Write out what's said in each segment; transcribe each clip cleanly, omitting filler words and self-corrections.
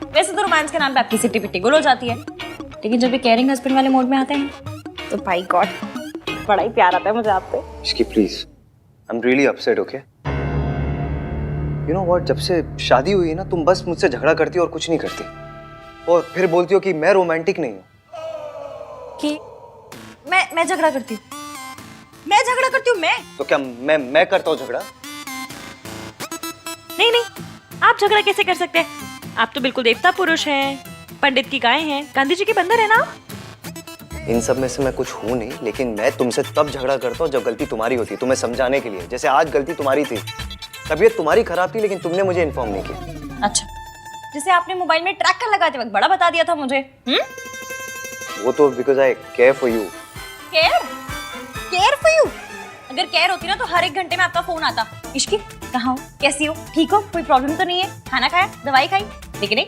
वैसे तो रोमांस के नाम पे आपकी सिटी पिट्टी गुल हो जाती है, लेकिन जब ये केयरिंग हस्बैंड वाले मोड में आते हैं तो भाई गॉड बड़ा ही प्यार आता है मुझे आपसे। Ishki please, I am really upset, okay? You know what, जब से शादी हुई है ना, तुम बस मुझसे झगड़ा करती हो और कुछ नहीं करती, और फिर बोलती हो कि मैं रोमांटिक नहीं हूँ। कि मैं झगड़ा करती हूँ? मैं झगड़ा करती हूँ? मैं तो क्या मैं करता हूँ झगड़ा? नहीं नहीं, आप झगड़ा कैसे कर सकते हैं? आप तो बिल्कुल देवता पुरुष हैं, पंडित की गाय हैं, गांधी जी के बंदर है ना आप? इन सब में से मैं कुछ हूँ नहीं, लेकिन मैं तुमसे तब झगड़ा करता हूँ जब गलती तुम्हारी होती है, तुम्हें समझाने के लिए। जैसे आज गलती तुम्हारी थी, तबीयत तुम्हारी खराब थी, लेकिन तुमने मुझे इन्फॉर्म नहीं किया। अच्छा, जैसे आपने मोबाइल में ट्रैकर लगाते वक्त बड़ा बता दिया था मुझे। वो तो because I care for you. Care for you? अगर केयर होती ना तो हर 1 घंटे में आपका फोन आता, इश्की कहाँ हो, कैसी हो, ठीक हो, कोई प्रॉब्लम तो नहीं है, खाना खाया, दवाई खाई? लेकिन नहीं,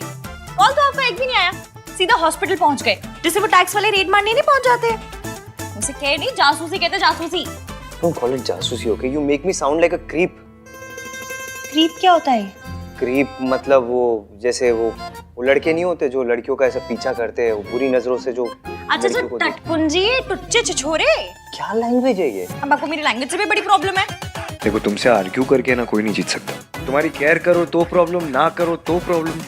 कॉल तो आपका एक भी नहीं आया, सीधा हॉस्पिटल पहुंच गए, जैसे वो टैक्स वाले रेड मारने नहीं पहुंच जाते। उसे केयर नहीं, जासूसी कहते, जासूसी। डोंट कॉल इट जासूसी, okay? You make me sound like a creep. Creep क्या होता है? क्रीप मतलब वो, जैसे वो लड़के नहीं होते जो लड़कियों का ऐसा पीछा करते हैं, वो बुरी नजरों से जो। अच्छा, टटपुंजी, टुच्चे छिछोरे। क्या लैंग्वेज है ये? अब आपको मेरी लैंग्वेज से भी बड़ी प्रॉब्लम है। देखो, तुमसे आर्ग्यू करके ना कोई नहीं जीत सकता। तुम्हारी केयर करो तो प्रॉब्लम, ना करो तो प्रॉब्लम।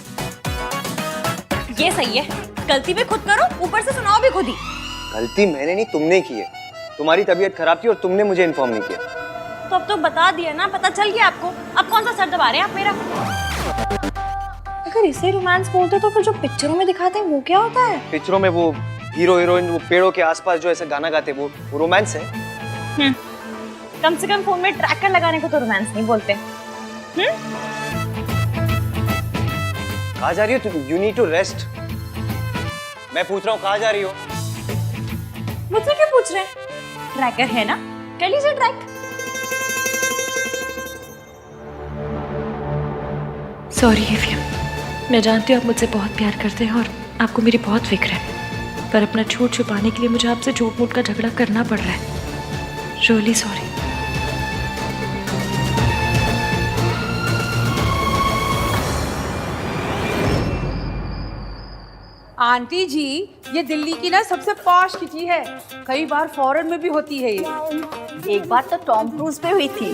ये सही है, गलती भी खुद करो, ऊपर से सुनाओ भी खुद ही। गलती मैंने नहीं, तुमने की है। तुम्हारी तबीयत खराब थी और तुमने मुझे इन्फॉर्म नहीं किया। तो अब तो बता दिया ना, पता चल गया आपको, अब कौन सा सर दबा रहे हैं आप मेरा? अगर इसे रोमांस बोलते तो फिर जो पिक्चरों में दिखाते हैं वो क्या होता है? पिक्चरों में वो हीरो हीरोइन वो पेड़ों के आसपास जो ऐसे गाना गाते वो रोमांस है। कम से कम फोन में ट्रैकर लगाने को तो रोमांस नहीं बोलते। कहाँ जा रही हो तुम? You need to rest. मैं पूछ रहा हूँ कहाँ जा रही हो? मुझसे क्यों पूछ रहे हैं? ट्रैकर है ना, कर लीजिए ट्रैक। सॉरी एफियम, मैं जानती हूँ आप मुझसे बहुत प्यार करते हैं और आपको मेरी बहुत फिक्र है, पर अपना झूठ छुपाने के लिए मुझे आपसे झूठ मूठ का झगड़ा करना पड़ रहा है। Really sorry. आंटी जी, ये दिल्ली की ना सबसे पॉश किटी है, कई बार फॉरेन में भी होती है ये। एक बार तो टॉम क्रूज पे हुई थी।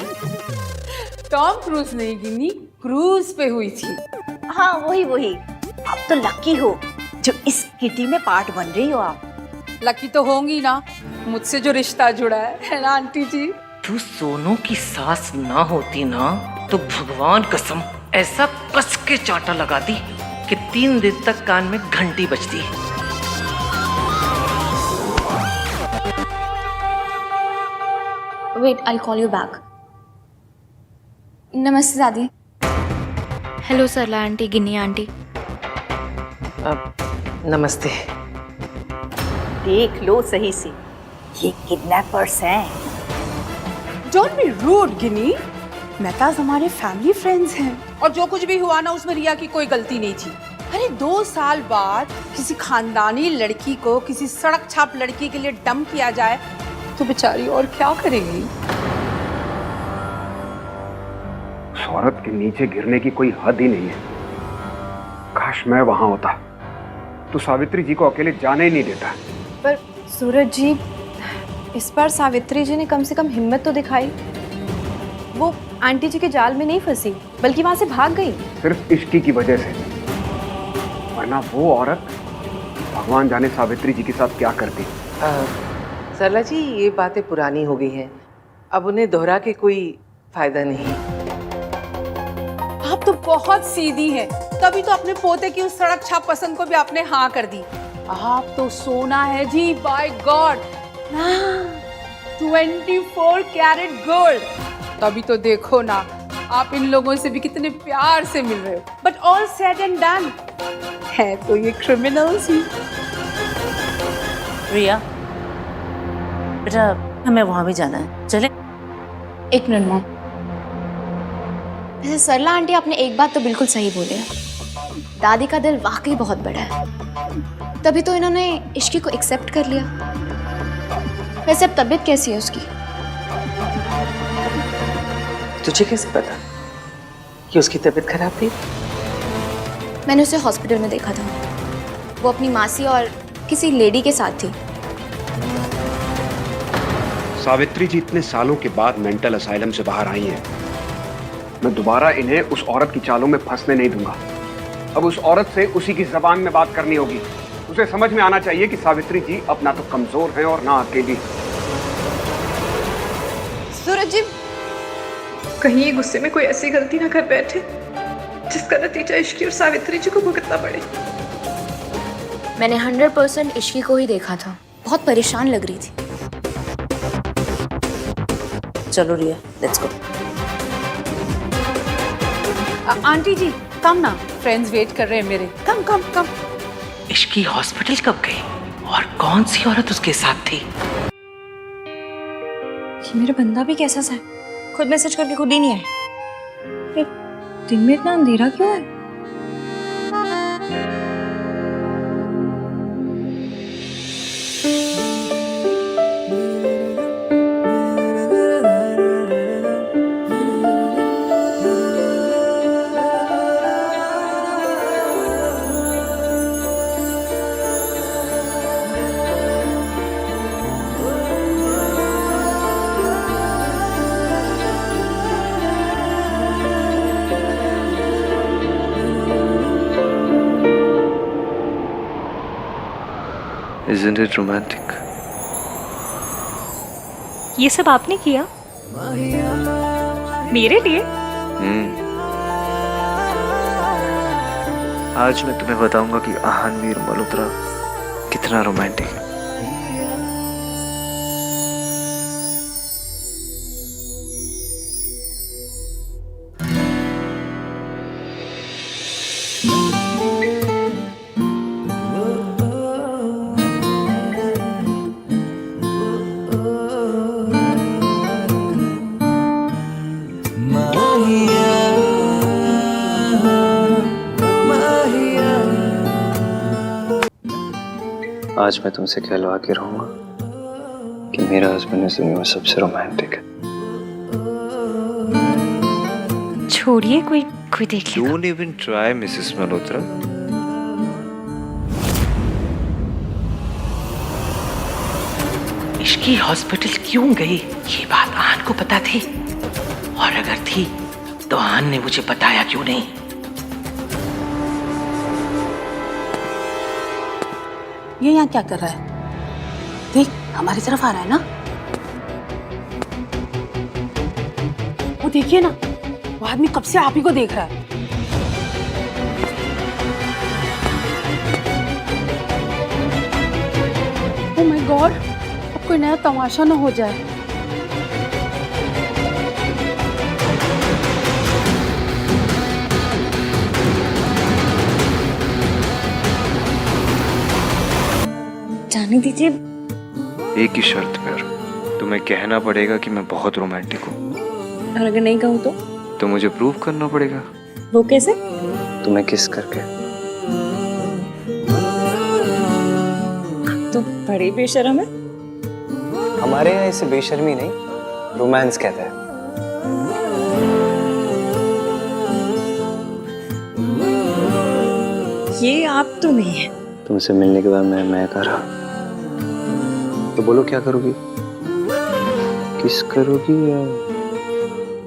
टॉम क्रूज नहीं गिनी, क्रूज पे हुई थी। हाँ वही। आप तो लकी हो जो इस किटी में पार्ट बन रही हो आप। लकी तो होंगी ना, मुझसे जो रिश्ता जुड़ा है ना आंटी जी। तू सोनू की सास ना होती ना तो भगवान कसम ऐसा कस के चांटा लगाती कि 3 दिन तक कान में घंटी बजती। Wait, I call you back. नमस्ते दादी। Hello Sarla aunty, Ginni aunty. नमस्ते। देख लो सही से, ये किडनैपर्स हैं। Don't be rude Ginni, Mehtas हमारे फैमिली फ्रेंड्स हैं, और जो कुछ भी हुआ ना उसमें रिया की कोई गलती नहीं थी। अरे 2 साल बाद किसी खानदानी लड़की को किसी सड़क छाप लड़की के लिए डंप किया जाए तो बेचारी और क्या करेगी? उस औरत के नीचे गिरने की कोई हद ही नहीं है। काश मैं वहां होता तो सावित्री जी को अकेले जाने ही नहीं देता। पर सूरज जी, इस बार सावित्री जी ने कम से कम हिम्मत तो दिखाई। वो आंटी जी के जाल में नहीं फंसी, बल्कि वहां से भाग गई। सिर्फ इश्की की वजह से, वरना वो औरत भगवान जाने सावित्री जी के साथ क्या करती। सरला जी, ये बातें पुरानी हो गई हैं, अब उन्हें दोहरा के कोई फायदा नहीं। आप तो बहुत सीधी हैं, तभी तो अपने पोते की उस सड़क छाप पसंद को भी आपने हाँ कर दी। आप तो सोना है जी, बाय गॉड। 24 carat gold. तभी तो देखो ना, आप इन लोगों से भी कितने प्यार से मिल रहे हो। But all said and done, है तो ये क्रिमिनल्स ही। रिया बेटा, हमें वहां भी जाना है, चले? 1 मिनट मॉम। वैसे सरला आंटी, आपने एक बात तो बिल्कुल सही बोली है, दादी का दिल वाकई बहुत बड़ा है, तभी तो इन्होंने इश्की को एक्सेप्ट कर लिया। वैसे अब तबीयत कैसी है उसकी? तुझे कैसे पता कि उसकी तबीयत खराब थी? मैंने उसे हॉस्पिटल में देखा था। वो अपनी मासी और किसी लेडी के साथ थी। सावित्री जी इतने सालों के बाद मेंटल असाइलम से बाहर आई हैं। मैं दोबारा इन्हें उस औरत की चालों में फंसने नहीं दूंगा। अब उस औरत से उसी की जबान में बात करनी होगी। उसे समझ में आना चाहिए कि सावित्री जी अब ना तो कमजोर हैं और ना अकेली। सूरज जी, कहीं ये गुस्से में कोई ऐसी गलती ना कर बैठे जिसका नतीजा इश्की और सावित्री जी को भुगतना पड़े। मैंने 100% इश्की को ही देखा था। बहुत परेशान लग रही थी। चलो रिया, लेट्स गो। आंटी जी कम ना, फ्रेंड्स वेट कर रहे हैं मेरे। कम कम कम। इश्की हॉस्पिटल कब गई और कौन सी औरत उसके साथ थी? ये मेरा बंदा भी कैसा सा है, खुद मैसेज करके खुद ही नहीं आए। दिन में इतना अंधेरा क्यों है? Isn't it romantic? ये सब आपने किया मेरे लिए? आज मैं तुम्हें बताऊंगा कि आहानवीर मल्होत्रा कितना रोमांटिक है। आज मैं तुमसे कहलवा के रहूंगा कि मेरा हस्बैंड इस दुनिया में सबसे रोमांटिक है। छोड़िए, कोई कोई देख लेगा। Don't even try, Mrs Malhotra. Ishki hospital क्यों गई ये बात आन को पता थी, और अगर थी तो आन ने मुझे बताया क्यों नहीं? ये यहाँ क्या कर रहा है? देख, हमारी तरफ आ रहा है ना। वो देखिए ना, वो आदमी कब से आप ही को देख रहा है। ओह माय गॉड, अब कोई नया तमाशा ना हो जाए। जाने दीजिए। एक ही शर्त पर, तुम्हें कहना पड़ेगा कि मैं बहुत रोमांटिक हूँ। और अगर नहीं कहूँ तो मुझे प्रूव करना पड़ेगा। वो कैसे? तुम्हें किस करके। तो बड़ी बेशर्म है। हमारे यहाँ इसे बेशर्मी नहीं, रोमांस कहते हैं। ये आप तो नहीं है। तुमसे मिलने के बाद मैं कह रहा, तो बोलो क्या करोगी? किस करोगी या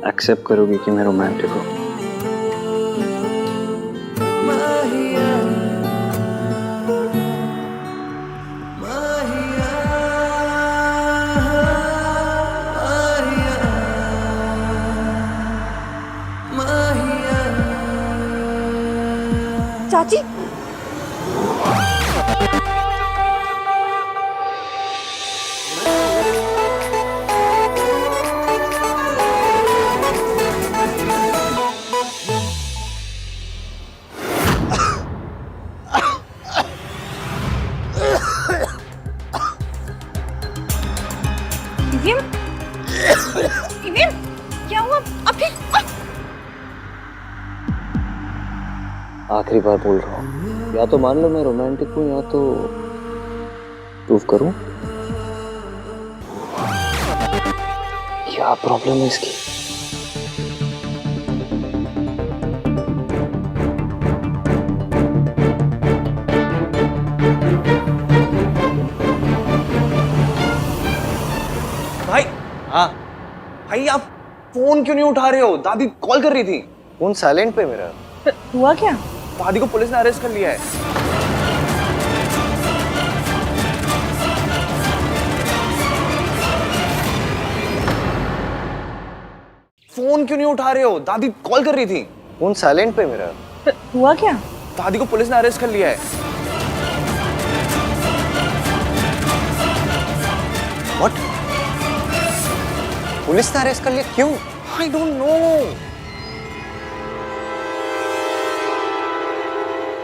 एक्सेप्ट करोगी कि मैं रोमांटिक हूँ? चाची, क्या हुआ? अभी आखिरी बार बोल रहा हूँ, या तो मान लो मैं रोमांटिक हूँ या तो प्रूव करूँ। क्या प्रॉब्लम है इसकी? फोन क्यों नहीं उठा रहे हो? दादी कॉल कर रही थी। फोन साइलेंट पे मेरा। हुआ क्या? दादी को पुलिस ने अरेस्ट कर लिया है। फोन क्यों नहीं उठा रहे हो? दादी कॉल कर रही थी। फोन साइलेंट पे मेरा। हुआ क्या? दादी को पुलिस ने अरेस्ट कर लिया है। What? पुलिस ने अरेस्ट कर लिया? क्यों? I don't know.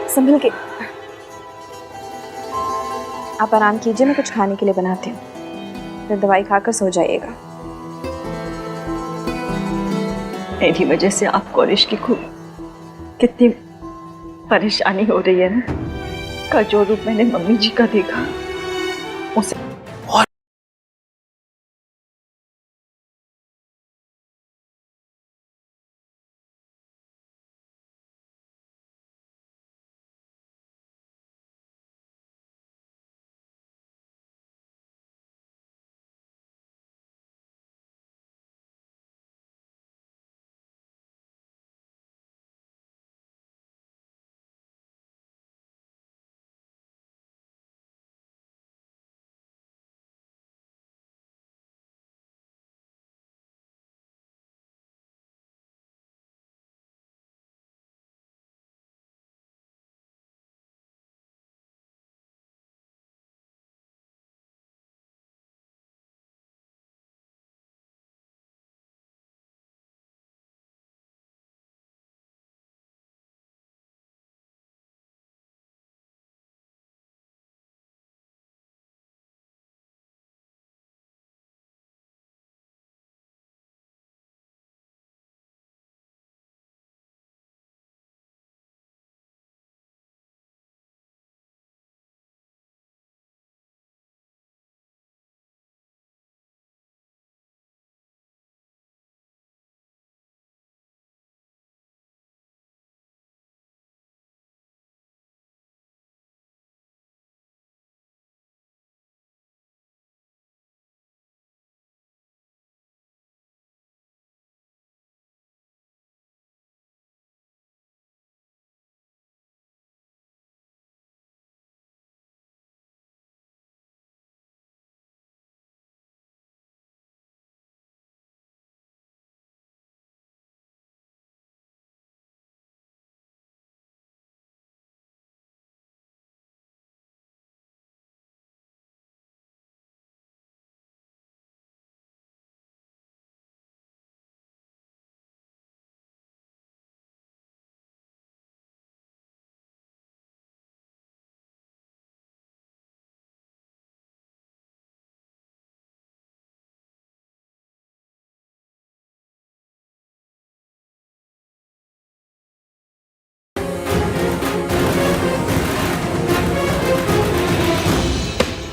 संभल के। आप आराम कीजिए, मैं कुछ खाने के लिए बनाती हूँ, फिर दवाई खाकर सो जाइएगा। मेरी वजह से आपको और इश्की को कितनी परेशानी हो रही है ना। का जो रूप मैंने मम्मी जी का देखा उसे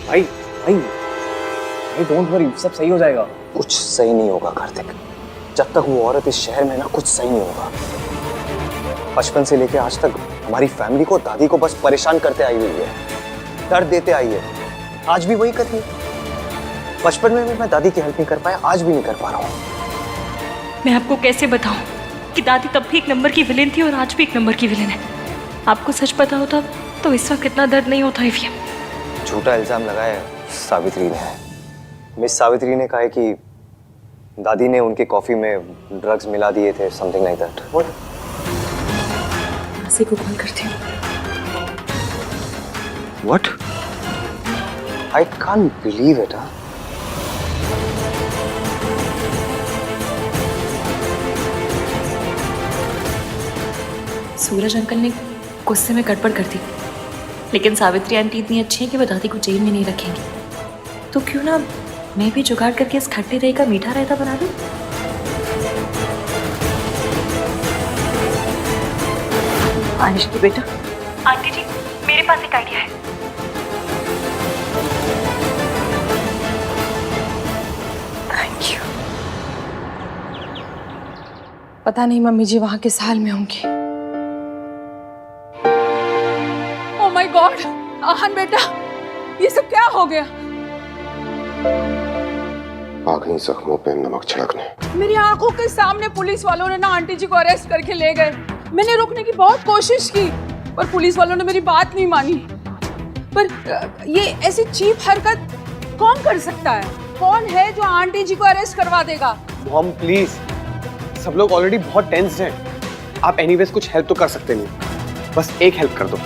भाई भाई डोंट वरी, सब सही हो जाएगा। कुछ सही नहीं होगा कार्तिक। जब तक वो औरत इस शहर में ना, कुछ सही नहीं होगा। बचपन से लेके आज तक हमारी फैमिली को, दादी को बस परेशान करते आई हुई है, दर्द देते आई है। आज भी वही कर रही है। बचपन में भी मैं दादी की हेल्प नहीं कर पाया, आज भी नहीं कर पा रहा हूँ। मैं आपको कैसे बताऊं कि दादी तब भी एक नंबर की विलेन थी और आज भी एक नंबर की विलेन है। आपको सच पता होता तो इस वक्त इतना दर्द नहीं होता एफएम। झूठा इल्जाम लगाया सावित्री ने। मिस सावित्री ने कहा है कि दादी ने उनकी कॉफी में ड्रग्स मिला दिए थे, समथिंग लाइक दैट। व्हाट? मासी को कॉल करती हूँ। What? I can't believe it. Suraj uncle ने गुस्से में गड़बड़ कर दी, लेकिन सावित्री आंटी इतनी अच्छी है कि वो दादी को जेल में नहीं रखेंगी। तो क्यों ना मैं भी जुगाड़ करके इस खट्टे दही का मीठा रायता बना दूं? आनिश की बेटा। आंटी जी, मेरे पास एक आइडिया है। Thank you. पता नहीं मम्मी जी वहां किस हाल में होंगी। ओह माय गॉड, आहन बेटा, ये सब क्या हो गया? आ गई जख्मों पे नमक छिड़कने। मेरी आंखों के सामने पुलिस वालों ने ना आंटी जी को अरेस्ट करके ले गए। मैंने रोकने की बहुत कोशिश की पर पुलिस वालों ने मेरी बात नहीं मानी। पर ये ऐसी चीप हरकत कौन कर सकता है? कौन है जो आंटी जी को अरेस्ट करवा देगा? मॉम प्लीज, सब लोग ऑलरेडी बहुत टेंस्ड हैं। आप एनीवेज कुछ हेल्प तो कर सकते नहीं, बस एक हेल्प कर दो,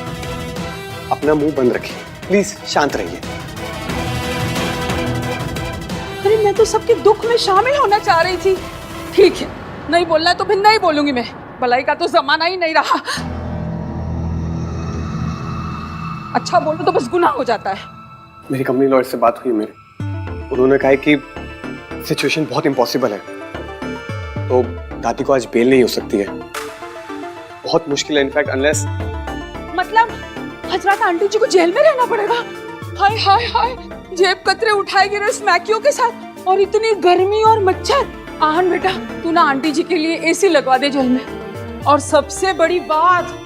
अपना मुंह बंद रखिए प्लीज, शांत रहिए। अरे मैं तो सबके दुख में शामिल होना चाह रही थी। ठीक है, नहीं बोलना तो फिर नहीं बोलूंगी मैं। भलाई का तो जमाना ही नहीं रहा। अच्छा बोलो तो बस गुनाह हो जाता है। मेरी कंपनी लॉयर से बात हुई मेरी, उन्होंने कहा है कि सिचुएशन बहुत इम्पॉसिबल है, तो दादी को आज बेल नहीं हो सकती है। बहुत मुश्किल है इनफैक्ट, अनलेस मतलब हजरत आंटी जी को जेल में रहना पड़ेगा। हाय हाय हाय, जेब कतरे उठाएगी रस मैकियों के साथ, और इतनी गर्मी और मच्छर। आहन बेटा, तू ना आंटी जी के लिए एसी लगवा दे जेल में। और सबसे बड़ी बात,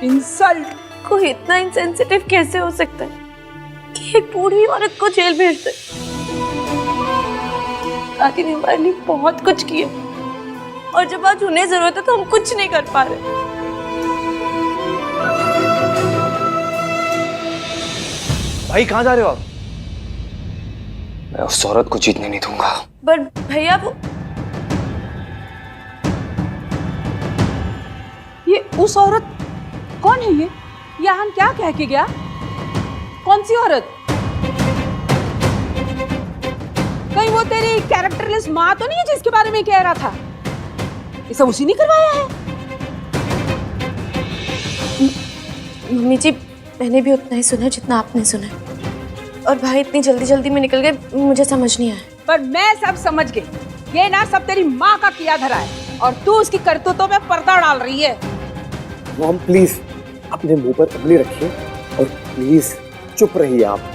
इंसल्ट। कोई इतना इंसेंसिटिव कैसे हो सकता है कि एक बूढ़ी औरत को जेल भेज दे? दादी ने हमारे लिए बहुत कुछ किया और जब आज उन्हें जरूरत है तो हम कुछ नहीं कर पा रहे। भाई कहाँ जा रहे हो आप? मैं उस औरत को जीतने नहीं दूंगा। पर भैया वो ये उस औरत कौन है? ये आहन क्या कह के गया? कौन सी औरत? कहीं वो तेरी कैरेक्टरलेस माँ तो नहीं है जिसके बारे में कह रहा था? ये सब उसी ने करवाया है? मम्मी जी, मैंने भी उतना ही सुना जितना आपने सुना, और भाई इतनी जल्दी जल्दी में निकल गए, मुझे समझ नहीं आया। पर मैं सब समझ गई। ये ना सब तेरी माँ का किया धरा है और तू उसकी करतूतों में पर्दा डाल रही है। मॉम प्लीज अपने मुंह पर उंगली रखिए और प्लीज चुप रहिए आप।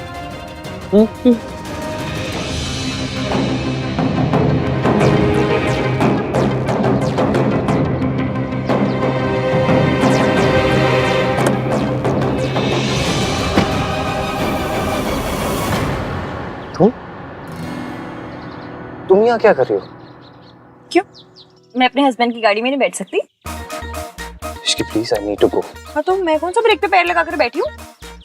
तुम यहाँ क्या कर रही हो? क्यों? मैं अपने हस्बैंड की गाड़ी में नहीं बैठ सकती? Ishki please, I need to go. हाँ तो मैं कौन सा ब्रेक पे पैर लगा कर बैठी हूँ?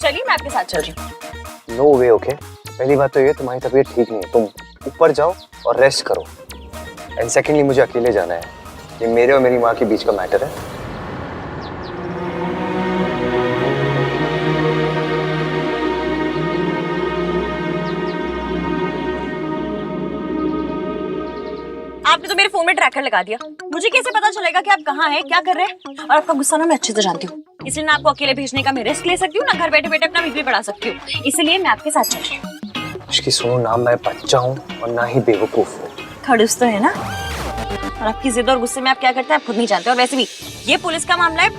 चलिए मैं आपके साथ चल रही हूँ। नो वे, ओके। पहली बात तो ये, तुम्हारी तबीयत ठीक नहीं है, तुम ऊपर जाओ और रेस्ट करो। एंड सेकेंडली, मुझे अकेले जाना है। ये मेरे और मेरी माँ के बीच का मैटर है। आपने तो मेरे फोन में ट्रैकर लगा दिया। मुझे कैसे पता चलेगा कि आप कहाँ हैं, क्या कर रहे हैं? और आपका गुस्सा ना मैं अच्छे से जानती हूँ, इसलिए ना आपको अकेले भेजने का मैं रिस्क ले सकती हूँ, ना घर बैठे बैठे अपना बीपी बढ़ा सकती हूँ। इसलिए मैं आपके साथ चल रही हूँ। इसकी सुनो, ना मैं बच्चा हूँ और ना ही बेवकूफ हूँ। खड़ूस तो है ना? और आपकी जिद और गुस्से में आप क्या करते हैं आप खुद नहीं जानते। और वैसे भी ये पुलिस का मामला है,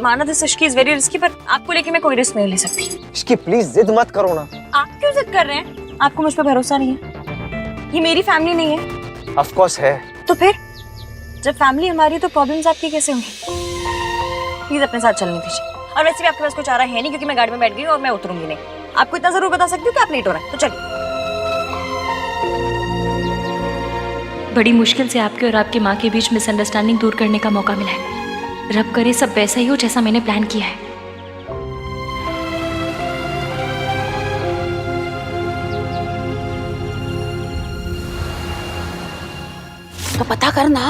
माना this Ishki is very risky, पर आपको लेके मैं कोई रिस्क नहीं ले सकती। इसकी प्लीज जिद मत करो ना। आप क्यों जिद कर रहे हैं? आपको मुझ पर भरोसा नहीं है? ये मेरी फैमिली नहीं है? ऑफ कोर्स है। तो फिर जब फैमिली हमारी है तो प्रॉब्लम्स आपकी कैसे होंगी? प्लीज अपने साथ चलने दीजिए। और वैसे भी आपके पास कुछ चारा है नहीं, क्योंकि मैं गाड़ी में बैठ गई और मैं उतरूंगी नहीं। आपको इतना जरूर बता सकती हूँ कि आप लेट हो रहे हैं, तो चलिए। बड़ी मुश्किल से आपके और आपकी माँ के बीच मिसअंडरस्टैंडिंग दूर करने का मौका मिला है। रब करे सब वैसा ही हो जैसा मैंने प्लान किया है। तो पता करना।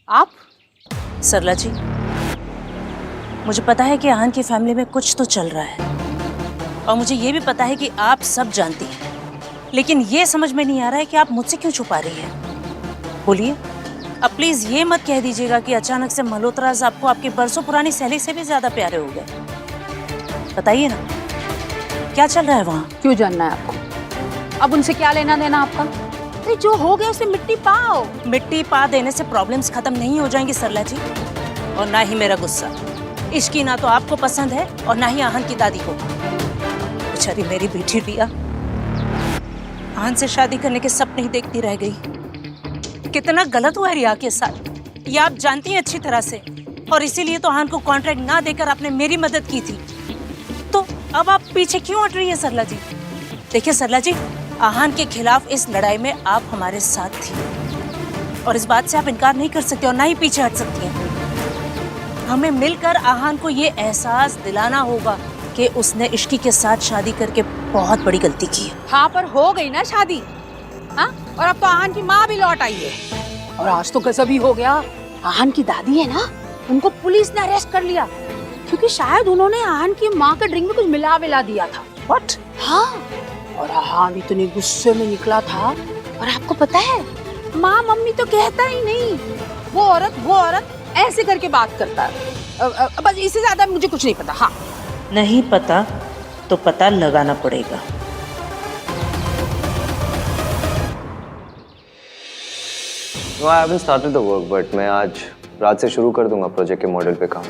आप? सरला जी, मुझे पता है कि आहन की फैमिली में कुछ तो चल रहा है, और मुझे ये भी पता है कि आप सब जानती हैं, लेकिन ये समझ में नहीं आ रहा है कि आप मुझसे क्यों छुपा रही हैं। बोलिए। अब प्लीज ये मत कह दीजिएगा कि अचानक से मल्होत्राज आपको आपकी बरसों पुरानी सहेली से भी ज्यादा प्यारे हो गए। बताइए ना, क्या चल रहा है वहाँ? क्यों जानना है आपको? अब उनसे क्या लेना देना आपका? अरे जो हो गया उसे मिट्टी पाओ। मिट्टी पा देने से प्रॉब्लम्स खत्म नहीं हो जाएंगी सरला जी, और ना ही मेरा गुस्सा। इश्की ना तो आपको पसंद है और ना ही आहन की दादी को। बेचारी मेरी बेटी रिया आहन से शादी करने के सपने ही देखती रह गई। कितना गलत हुआ है रिया के साथ, ये आप जानती हैं अच्छी तरह से, और इसीलिए तो आहन को कॉन्ट्रैक्ट ना देकर आपने मेरी मदद की थी। तो अब आप पीछे क्यों हट रही है सरला जी? देखिए सरला जी, आहान के खिलाफ इस लड़ाई में आप हमारे साथ थी और इस बात से आप इनकार नहीं कर सकते और ना ही पीछे हट सकती हैं। हमें मिलकर आहान को ये एहसास दिलाना होगा कि उसने इश्की के साथ शादी करके बहुत बड़ी गलती की है। हाँ, पर हो गई ना शादी। हाँ, और अब तो आहान की माँ भी लौट आई है। और आज तो गजब ही हो गया। आहान की दादी है ना, उनको पुलिस ने अरेस्ट कर लिया क्योंकि शायद उन्होंने आहान की माँ के ड्रिंक में कुछ मिला दिया था। व्हाट? हाँ, और आहान इतने गुस्से में निकला था। और आपको पता है, माँ मम्मी तो कहता ही नहीं, वो औरत ऐसे करके बात करता है। बस इससे ज्यादा मुझे कुछ नहीं पता। हाँ, नहीं पता तो पता लगाना पड़ेगा। No, I haven't started the work, but मैं आज रात से शुरू कर दूंगा प्रोजेक्ट के मॉडल पे काम।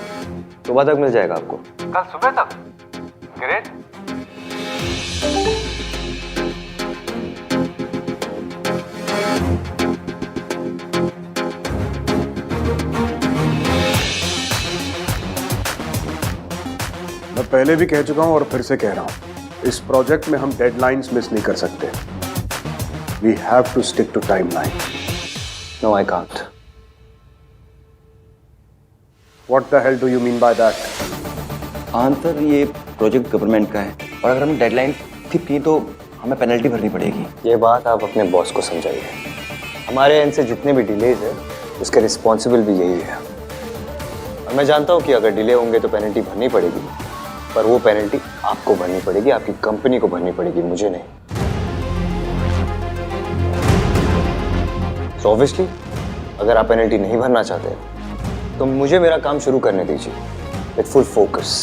सुबह तक मिल जाएगा आपको। कल सुबह तक? ग्रेट। मैं पहले भी कह चुका हूं और फिर से कह रहा हूं, इस प्रोजेक्ट में हम डेडलाइंस मिस नहीं कर सकते। We have to stick to timeline. No, I can't. What the hell do you mean by that? Answer, ये प्रोजेक्ट गवर्नमेंट का है और अगर हम डेडलाइन स्किप की तो हमें पेनल्टी भरनी पड़ेगी। ये बात आप अपने बॉस को समझाइए। हमारे एंड से जितने भी डिलेज है उसके रिस्पॉन्सिबल भी यही है। और मैं जानता हूँ कि अगर डिले होंगे तो पेनल्टी भरनी पड़ेगी, पर वो पेनल्टी आपको भरनी पड़ेगी, आपकी कंपनी को भरनी पड़ेगी, मुझे नहीं। तो ऑब्वियसली अगर आप पेनल्टी नहीं भरना चाहते तो मुझे मेरा काम शुरू करने दीजिए विद फुल फोकस।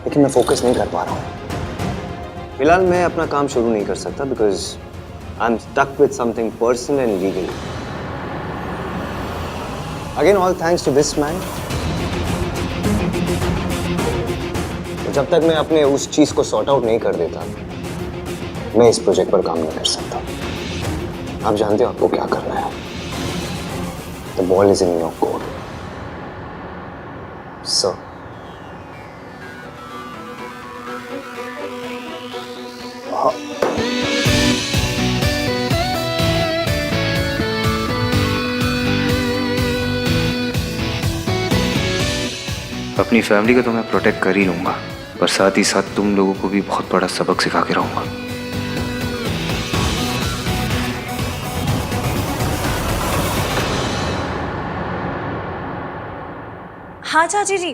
लेकिन मैं फोकस नहीं कर पा रहा हूँ फिलहाल। मैं अपना काम शुरू नहीं कर सकता because I am stuck with something personal and legal. Again all thanks to this man. जब तक मैं अपने उस चीज को सॉर्ट आउट नहीं कर देता मैं इस प्रोजेक्ट पर काम नहीं कर सकता। आप जानते हो आपको क्या करना है। The ball is in your court. So. अपनी फैमिली को तो मैं प्रोटेक्ट कर ही लूंगा, पर साथ ही साथ तुम लोगों को भी बहुत बड़ा सबक सिखा के रहूंगा। हाँ चाची जी,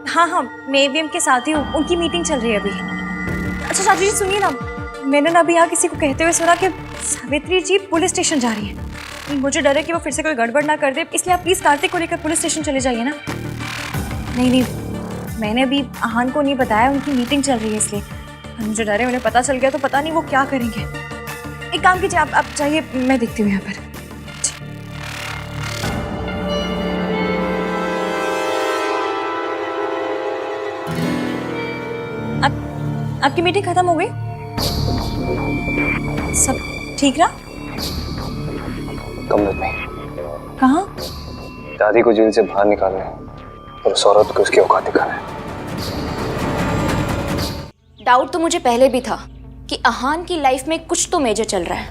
हाँ मैं एवीएम के साथ ही हूँ। उनकी मीटिंग चल रही है अभी। अच्छा चाची जी सुनिए ना, मैंने ना अभी यहाँ किसी को कहते हुए सुना कि सावित्री जी पुलिस स्टेशन जा रही है। मुझे डर है कि वो फिर से कोई गड़बड़ ना कर दे, इसलिए आप प्लीज़ कार्तिक को लेकर पुलिस स्टेशन चले जाइए ना। नहीं, मैंने अभी आहान को नहीं बताया, उनकी मीटिंग चल रही है इसलिए। मुझे डर है उन्हें पता चल गया तो पता नहीं वो क्या करेंगे। एक काम कीजिए, आप चाहिए, मैं देखती हूँ यहाँ पर। आपकी मीटिंग खत्म हो गई? सब ठीक रहा? कमरे में। कहाँ? दादी को जेल से बाहर निकालना है और उस औरत को उसकी औकात दिखाना है। डाउट तो मुझे पहले भी था कि आहान की लाइफ में कुछ तो मेजर चल रहा है।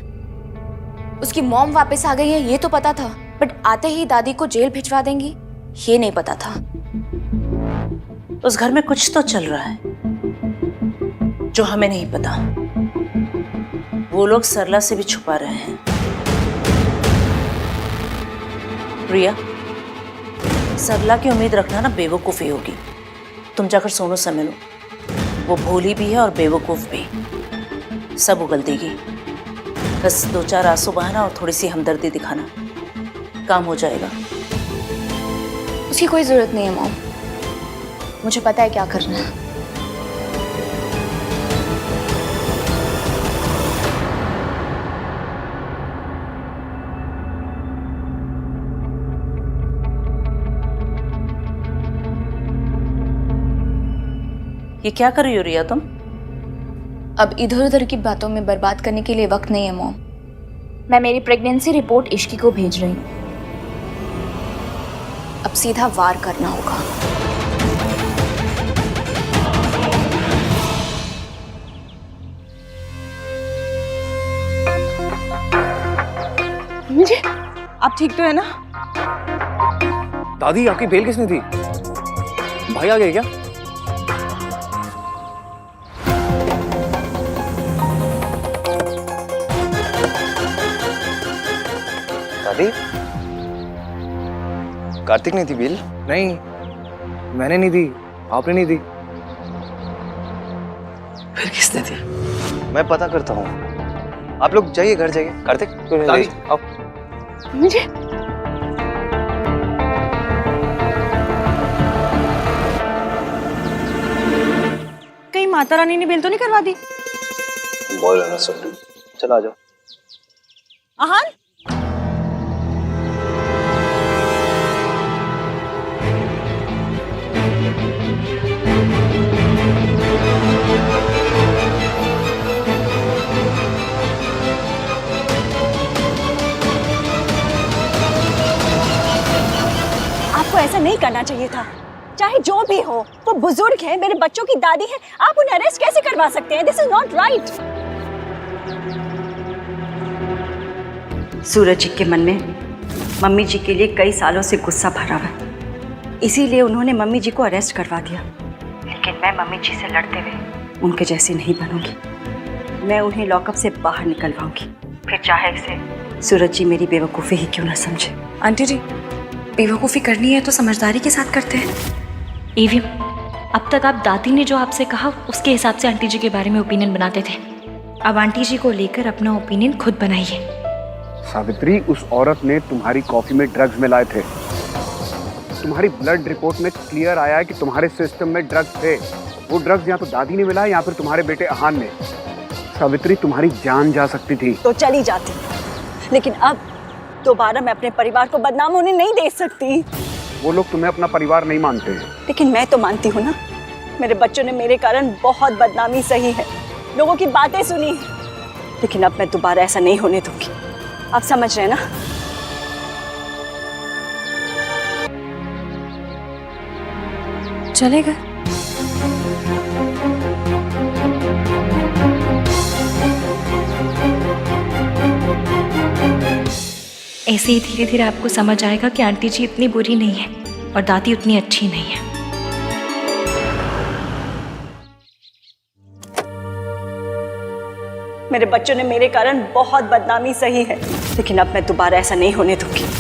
उसकी मॉम वापस आ गई है ये तो पता था, बट आते ही दादी को जेल भिजवा देंगी ये नहीं पता था। उस घर में कुछ तो चल रहा है जो हमें नहीं पता। वो लोग सरला से भी छुपा रहे हैं। प्रिया, सरला की उम्मीद रखना ना बेवकूफ़ी होगी। तुम जाकर सोनू से मिलो, वो भोली भी है और बेवकूफ़ भी। सब उगल देगी। बस 2-4 आंसू बहाना और थोड़ी सी हमदर्दी दिखाना, काम हो जाएगा। उसकी कोई ज़रूरत नहीं है मॉम, मुझे पता है क्या करना है। ये क्या कर रही हो रिया तुम? अब इधर उधर की बातों में बर्बाद करने के लिए वक्त नहीं है मॉम। मैं मेरी प्रेगनेंसी रिपोर्ट इश्की को भेज रही हूँ। अब सीधा वार करना होगा। आप ठीक तो है ना? दादी आपकी बेल किसने दी? भाई आ गए क्या? दादी, कार्तिक ने दी बेल? नहीं, मैंने नहीं दी, आपने नहीं दी। फिर किसने दी? मैं पता करता हूँ। आप लोग जाइए, घर जाइए। कार्तिक, दादी आओ। मुझे कहीं माता रानी ने बेल तो नहीं करवा दी? बोल रहा ना सुन। चलो आ जाओ। आहान, आपको ऐसा नहीं करना चाहिए था। चाहे जो भी हो, वो बुजुर्ग है, मेरे बच्चों की दादी है, आप उन्हें अरेस्ट कैसे करवा सकते हैं? This is not right. Suraj ji के मन में मम्मी जी के लिए कई सालों से गुस्सा भरा हुआ है, इसीलिए उन्होंने मम्मी जी को अरेस्ट करवा दिया। लेकिन मैं मम्मी जी से लड़ते हुए उनके जैसी नहीं बनूंगी। मैं उन्हें लॉकअप से बाहर निकलवाऊंगी, फिर चाहे इसे सूरज जी मेरी बेवकूफ़ी ही क्यों ना समझे। आंटी जी, बेवकूफ़ी करनी है तो समझदारी के साथ करते हैं। एवीएम, अब तक आप दादी ने जो आपसे कहा उसके हिसाब से आंटी जी के बारे में ओपिनियन बनाते थे। अब आंटी जी को लेकर अपना ओपिनियन खुद बनाइए। सावित्री, उस औरत ने तुम्हारी कॉफी में ड्रग्स मिलाए थे। तुम्हारी ब्लड रिपोर्ट में क्लियर आया है कि तुम्हारे सिस्टम में ड्रग्स थे। वो ड्रग्स या तो दादी ने मिलाए या फिर तुम्हारे बेटे अहान ने। सावित्री, तुम्हारी जान जा सकती थी। तो चली जाती, लेकिन अब दोबारा मैं अपने परिवार को बदनाम होने नहीं दे सकती। वो लोग तुम्हें अपना परिवार नहीं मानते हैं। लेकिन मैं तो मानती हूँ ना। मेरे बच्चों ने मेरे कारण बहुत बदनामी सही है, लोगों की बातें सुनी है, लेकिन अब मैं दोबारा ऐसा नहीं होने दूंगी। आप समझ रहे हैं ना? चलेगा। ऐसे ही धीरे धीरे आपको समझ आएगा कि आंटी जी इतनी बुरी नहीं है और दादी उतनी अच्छी नहीं है। मेरे बच्चों ने मेरे कारण बहुत बदनामी सही है, लेकिन अब मैं दोबारा ऐसा नहीं होने दूंगी।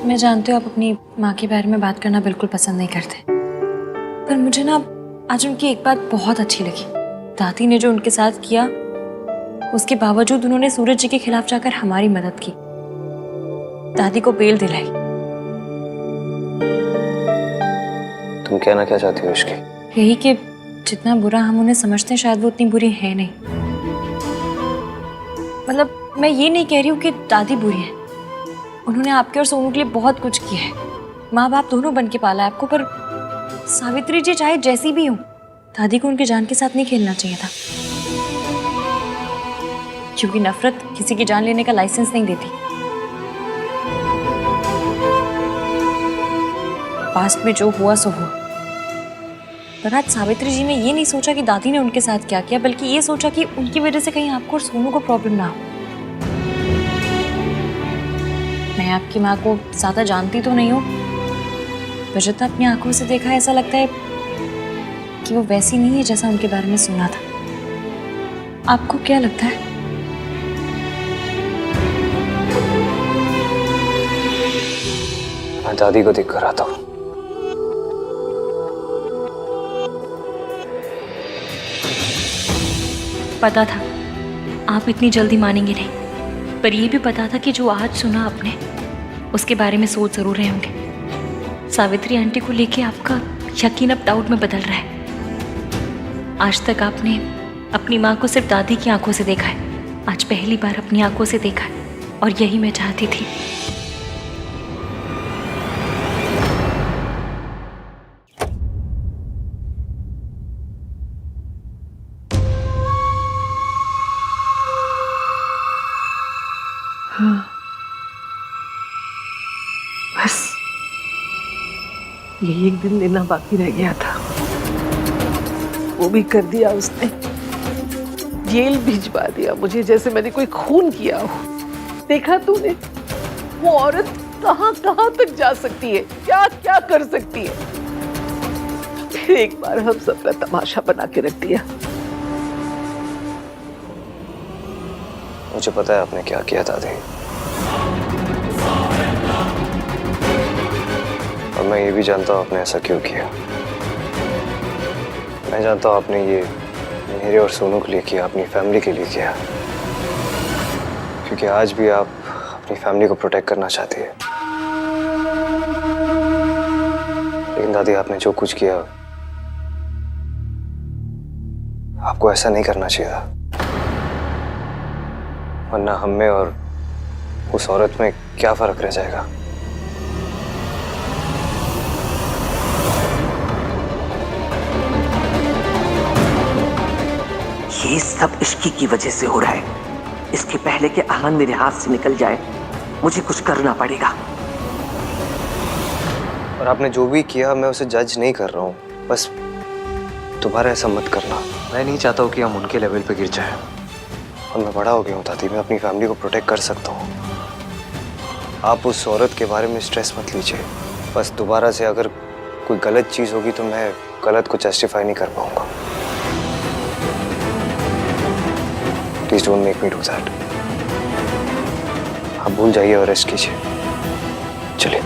मैं जानती हूँ आप अपनी माँ के बारे में बात करना बिल्कुल पसंद नहीं करते, पर मुझे ना आज उनकी एक बात बहुत अच्छी लगी। दादी ने जो उनके साथ किया, उसके बावजूद उन्होंने सूरज जी के खिलाफ जाकर हमारी मदद की, दादी को बेल दिलाई। तुम कहना क्या चाहती हो इसके? यही कि जितना बुरा हम उन्हें समझते हैं शायद वो उतनी बुरी है नहीं। मतलब मैं ये नहीं कह रही हूँ कि दादी बुरी है, उन्होंने आपके और सोनू के लिए बहुत कुछ किया है, माँ बाप दोनों बन के पाला है आपको, पर सावित्री जी चाहे जैसी भी हो, दादी को उनके जान के साथ नहीं खेलना चाहिए था, क्योंकि नफरत किसी की जान लेने का लाइसेंस नहीं देती। पास्ट में जो हुआ सो हुआ, पर आज सावित्री जी ने ये नहीं सोचा कि दादी ने उनके साथ क्या किया, बल्कि ये सोचा कि उनकी वजह से कहीं आपको और सोनू को प्रॉब्लम ना हो। मैं आपकी माँ को ज्यादा जानती तो नहीं हूँ, पर जितना अपनी आंखों से देखा ऐसा लगता है कि वो वैसी नहीं है जैसा उनके बारे में सुना था। आपको क्या लगता है? मैं दादी को देख कर आता हूँ। पता था आप इतनी जल्दी मानेंगे नहीं, पर यह भी पता था कि जो आज सुना आपने उसके बारे में सोच जरूर रहे होंगे। सावित्री आंटी को लेके आपका यकीन अब डाउट में बदल रहा है। आज तक आपने अपनी माँ को सिर्फ दादी की आंखों से देखा है, आज पहली बार अपनी आंखों से देखा है, और यही मैं चाहती थी। बस यही एक दिन देना बाकी रह गया था, वो भी कर दिया उसने। जेल भिजवा दिया मुझे, जैसे मैंने कोई खून किया हो। देखा तूने वो औरत कहां कहां तक जा सकती है, क्या क्या कर सकती है। फिर एक बार हम सबका तमाशा बना के रख दिया। मुझे पता है आपने क्या किया दादी, और मैं ये भी जानता हूँ आपने ऐसा क्यों किया। मैं जानता हूँ आपने ये मेरे और सोनू के लिए किया, अपनी फैमिली के लिए किया, क्योंकि आज भी आप अपनी फैमिली को प्रोटेक्ट करना चाहती है। लेकिन दादी, आपने जो कुछ किया आपको ऐसा नहीं करना चाहिए था, वरना हम में और उस औरत में क्या फर्क रह जाएगा। ये सब इश्की की वजह से हो रहा है। इसके पहले कि आहान मेरे हाथ से निकल जाए, मुझे कुछ करना पड़ेगा। और आपने जो भी किया, मैं उसे जज नहीं कर रहा हूँ, बस दोबारा ऐसा मत करना। मैं नहीं चाहता हूँ कि हम उनके लेवल पे गिर जाए। और मैं बड़ा हो गया हूँ दादी, मैं अपनी फैमिली को प्रोटेक्ट कर सकता हूँ। आप उस औरत के बारे में स्ट्रेस मत लीजिए। बस दोबारा से अगर कोई गलत चीज़ होगी तो मैं गलत को जस्टिफाई नहीं कर पाऊंगा। Please don't make me do that. आप भूल जाइए और रेस्ट कीजिए। चलिए।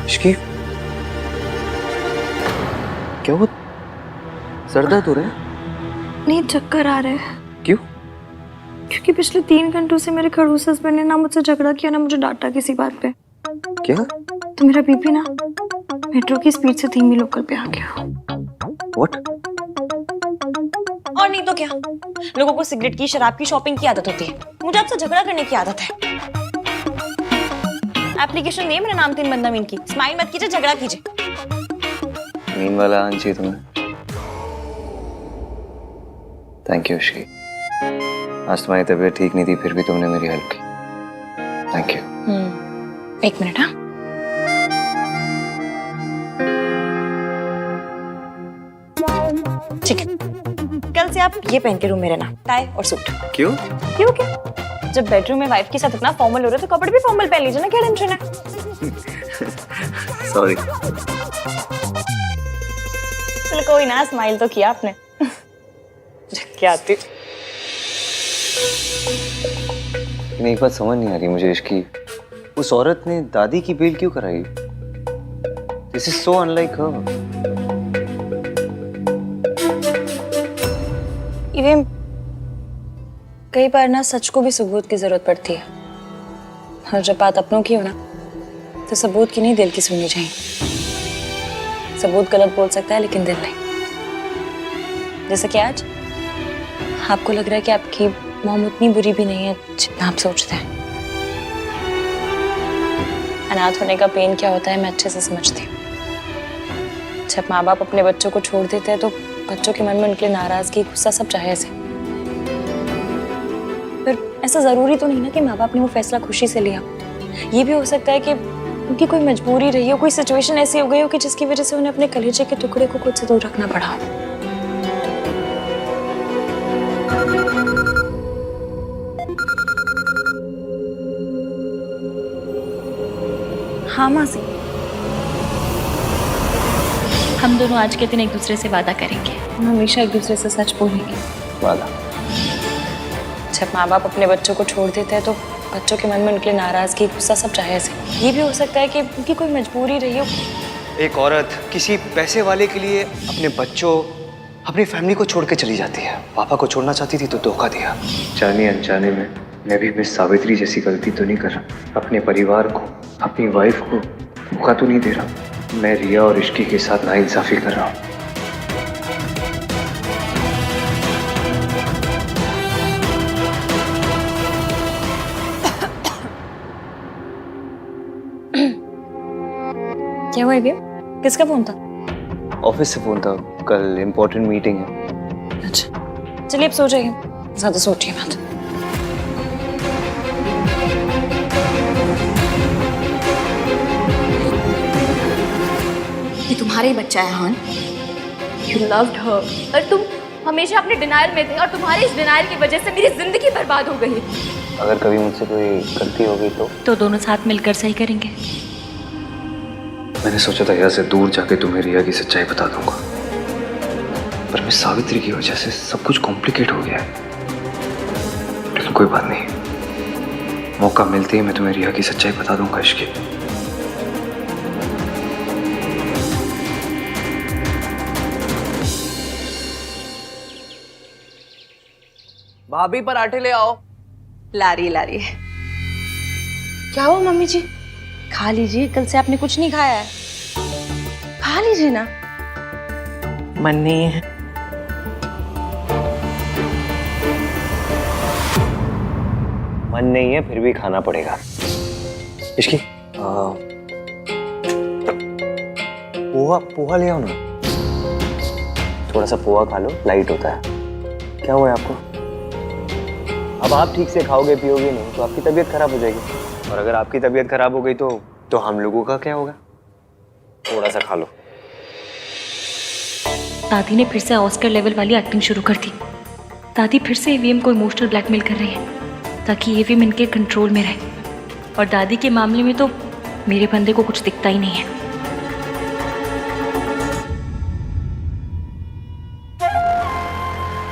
इश्की, क्या हुआ? सर दर्द हो रहा है? नहीं, चक्कर आ रहे हैं। क्यों? क्योंकि पिछले 3 घंटों से मेरे खड़ूस हस्बैंड ने ना मुझसे झगड़ा किया ना मुझे डांटा किसी बात पे। क्या? तो मेरा बीपी ना मेट्रो की स्पीड से धीमी लोकल पे आ गया। What? और नहीं तो क्या, लोगों को सिगरेट की, शराब की, शॉपिंग की आदत होती है। मुझे आपसे झगड़ा करने की आदत है। एप्लीकेशन नहीं है मेरा नाम 3 बंदा मीन की। स्माइल मत कीजिए, झगड़ा कीजिए। मीन वाला आना चाहिए तुम्हें। Thank you Ishki. आज तुम्हारी तबीयत ठीक नहीं थी, फिर भी तुमने मेरी हेल्प की। Thank you. 1 मिनट। हाँ, ठीक है, कल से आप ये पहन के रूम में रहना, टाई और सूट। क्यों? क्यों क्या? जब बेडरूम में वाइफ के साथ इतना फॉर्मल हो रहा है तो कपड़े भी फॉर्मल पहन लीजिए ना, क्या टेंशन है? सॉरी। चलो कोई ना, स्माइल तो किया आपने। क्या आती। लेकिन एक बात समझ नहीं आ रही मुझे इश्की, उस औरत ने दादी की बेल क्यों कराई? This is so unlike her. Even कई बार ना सच को भी सबूत की जरूरत पड़ती है, और जब बात अपनों की हो ना तो सबूत की नहीं, दिल की सुननी चाहिए। सबूत गलत बोल सकता है लेकिन दिल नहीं। जैसे कि आज आपको लग रहा है कि आपकी मॉम उतनी बुरी भी नहीं है जितना आप सोचते हैं। अनाथ होने का पेन क्या होता है मैं अच्छे से समझती हूँ। जब माँ बाप अपने बच्चों को छोड़ देते हैं तो बच्चों के मन में उनके लिए नाराजगी, गुस्सा सब जायज है। फिर ऐसा जरूरी तो नहीं ना कि माँ बाप ने वो फैसला खुशी से लिया। ये भी हो सकता है कि उनकी कोई मजबूरी रही हो, कोई सिचुएशन ऐसी हो गई हो कि जिसकी वजह से उन्हें अपने कलेजे के टुकड़े को खुद से दूर रखना पड़ा हो। हाँ मासी, हम दोनों आज के दिन एक दूसरे से वादा करेंगे। हम हमेशा एक दूसरे से सच बोलेंगे। वादा? जब माँ बाप अपने बच्चों को छोड़ देते हैं तो बच्चों के मन में उनके लिए नाराजगी, गुस्सा सब जायज है। ये भी हो सकता है कि उनकी कोई मजबूरी रही हो। एक औरत किसी पैसे वाले के लिए अपने बच्चों अपनी फैमिली को छोड़ के चली जाती है। पापा को छोड़ना चाहती थी तो धोखा दिया। जाने अनजाने में मैं भी मिस सावित्री जैसी गलती तो नहीं कर रहा। अपने परिवार को, अपनी वाइफ को धोखा तो नहीं दे रहा। मैं रिया और इश्की के साथ नाइंसाफी कर रहा हूँ। क्या हुआ ये? किसका फोन था? ऑफिस से फोन था, कल इम्पोर्टेंट मीटिंग है। अच्छा चलिए अब सो जाइए, ज्यादा सोचिए मत। ये तुम्हारा ही बच्चा है अहान। यू लव्ड हर, पर तुम हमेशा अपने डिनायल में थे और तुम्हारे इस डिनायल की वजह से मेरी जिंदगी बर्बाद हो गई। अगर कभी मुझसे कोई गलती हो गई तो दोनों साथ मिलकर सही करेंगे। मैंने सोचा था यहाँ से दूर जाके तुम्हें रिया की सच्चाई बता दूंगा, पर मिस सावित्री की वजह से सब कुछ कॉम्प्लिकेट हो गया है। लेकिन कोई बात नहीं, मौका मिलते ही मैं तुम्हें रिया की सच्चाई बता दूंगा। इश्की भाभी पराठे ले आओ। लारी लारी। क्या हुआ मम्मी जी? खा लीजिए, कल से आपने कुछ नहीं खाया है। खा लीजिए ना। मन नहीं है। मन नहीं है फिर भी खाना पड़ेगा। इश्की पोहा पोहा ले आओ ना। थोड़ा सा पोहा खा लो, लाइट होता है। क्या हुआ है आपको? अब आप ठीक से खाओगे पियोगे नहीं तो आपकी तबीयत खराब हो जाएगी, और अगर आपकी तबीयत खराब हो गई तो हम लोगों का क्या होगा? थोड़ा सा खा लो। दादी ने फिर से ऑस्कर लेवल वाली एक्टिंग शुरू कर दी। दादी फिर से ईवीएम को इमोशनल ब्लैकमेल कर रही है ताकि ईवीएम इनके कंट्रोल में रहे, और दादी के मामले में तो मेरे बंदे को कुछ दिखता ही नहीं है।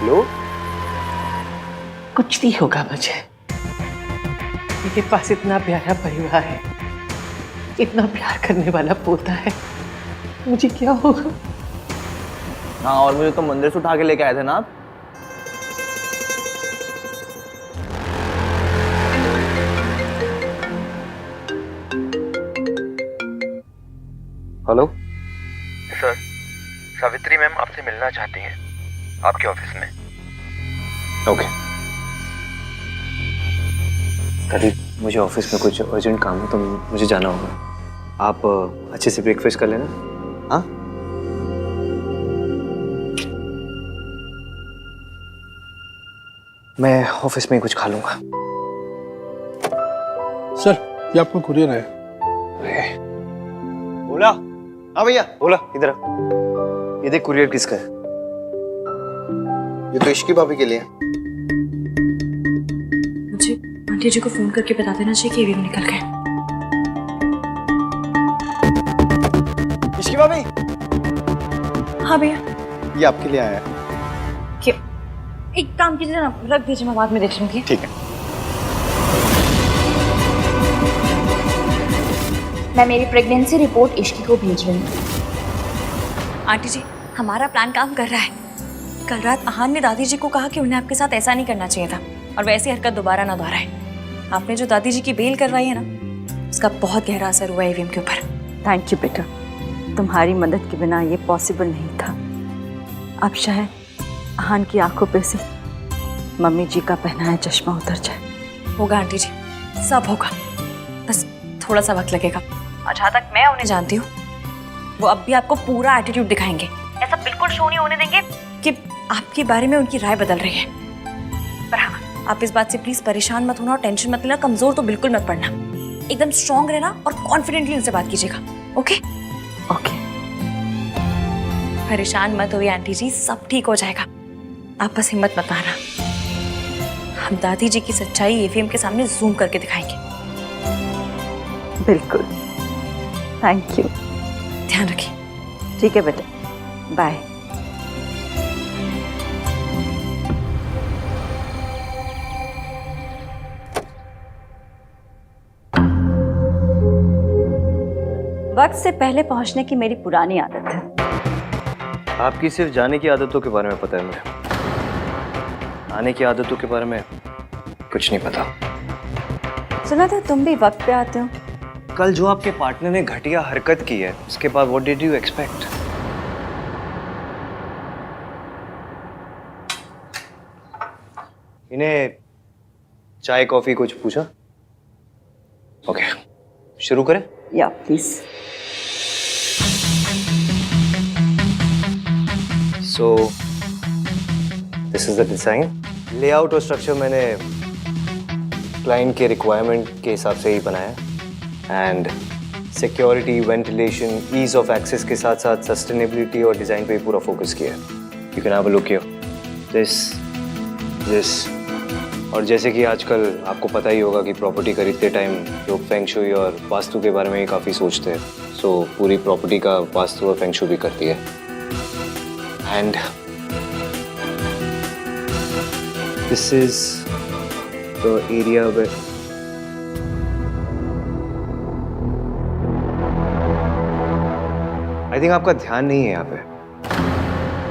लो कुछ नहीं होगा मुझे। मेरे पास इतना प्यारा परिवार है, इतना प्यार करने वाला पोता है, मुझे क्या होगा? हाँ, और मुझे तो मंदिर से उठा के लेके आए थे ना आप। हेलो सर, सावित्री मैम आपसे मिलना चाहती हैं आपके ऑफिस में। ओके दादी, मुझे ऑफिस में कुछ अर्जेंट काम है तो मुझे जाना होगा। आप अच्छे से ब्रेकफास्ट कर लेना। हाँ मैं ऑफिस में ही कुछ खा लूंगा। सर ये आपका कुरियर है। बोला हाँ भैया, बोला इधर आ। ये देख कुरियर किसका है? ये तो इश्की भाभी के लिए है। मुझे आंटी जी को फोन करके बता देना चाहिए कि ईवीएम निकल गए। इश्की भाभी। हाँ भैया। ये आपके लिए आया है। क्यों? एक काम कीजिए ना, रख दीजिए, मैं बाद में देख लूंगी। ठीक है। मैं मेरी प्रेगनेंसी रिपोर्ट इश्की को भेज रही हूँ। आंटी जी, हमारा प्लान काम कर रहा है। कल रात अहान ने दादी जी को कहा कि उन्हें आपके साथ ऐसा नहीं करना चाहिए था, और वैसी हरकत दोबारा ना दोहराए। आपने जो दादी जी की बेल करवाई है ना, उसका बहुत गहरा असर हुआ है ईवीएम के ऊपर। थैंक यू बेटा, तुम्हारी मदद के बिना ये पॉसिबल नहीं था। अब शायद अहान की आंखों पे से मम्मी जी का पहनाया चश्मा उतर जाए। होगा आंटी जी, सब होगा, बस थोड़ा सा वक्त लगेगा। और जहाँ तक मैं उन्हें जानती हूँ, वो अब भी आपको पूरा एटीट्यूड दिखाएंगे। ऐसा बिल्कुल शो नहीं होने देंगे कि आपके बारे में उनकी राय बदल रही है। पर हाँ, आप इस बात से प्लीज परेशान मत होना और टेंशन मत लेना, कमजोर तो बिल्कुल मत पड़ना। एकदम स्ट्रांग रहना और कॉन्फिडेंटली उनसे बात कीजिएगा। Okay okay. परेशान मत होइए आंटी जी, सब ठीक हो जाएगा। आप बस हिम्मत मत हारना। हम दादी जी की सच्चाई ईवीएम के सामने जूम करके दिखाएंगे। बिल्कुल, थैंक यू। ध्यान रखिए। ठीक है बेटा, बाय। वक्त से पहले पहुंचने की मेरी पुरानी आदत है, आपकी सिर्फ जाने की आदतों के बारे में पता है मुझे, आने की आदतों के बारे में कुछ नहीं पता। सुना था तुम भी वक्त पे आते हो। कल जो आपके पार्टनर ने घटिया हरकत की है उसके बाद व्हाट डिड यू एक्सपेक्ट? इन्हें चाय कॉफी कुछ पूछा? ओके, शुरू करें? या please. So this is the design. Layout और स्ट्रक्चर मैंने क्लाइंट के रिक्वायरमेंट के हिसाब से ही बनाया and security, ventilation, ease of access के साथ साथ सस्टेनेबिलिटी और डिजाइन पे पूरा फोकस किया है। You can have a look here. This और जैसे कि आजकल आपको पता ही होगा कि प्रॉपर्टी खरीदते टाइम लोग फेंग शुई और वास्तु के बारे में ही काफ़ी सोचते हैं। सो पूरी प्रॉपर्टी का वास्तु और फेंग शुई भी करती है। And this is the area where I think आपका ध्यान नहीं है यहाँ पे।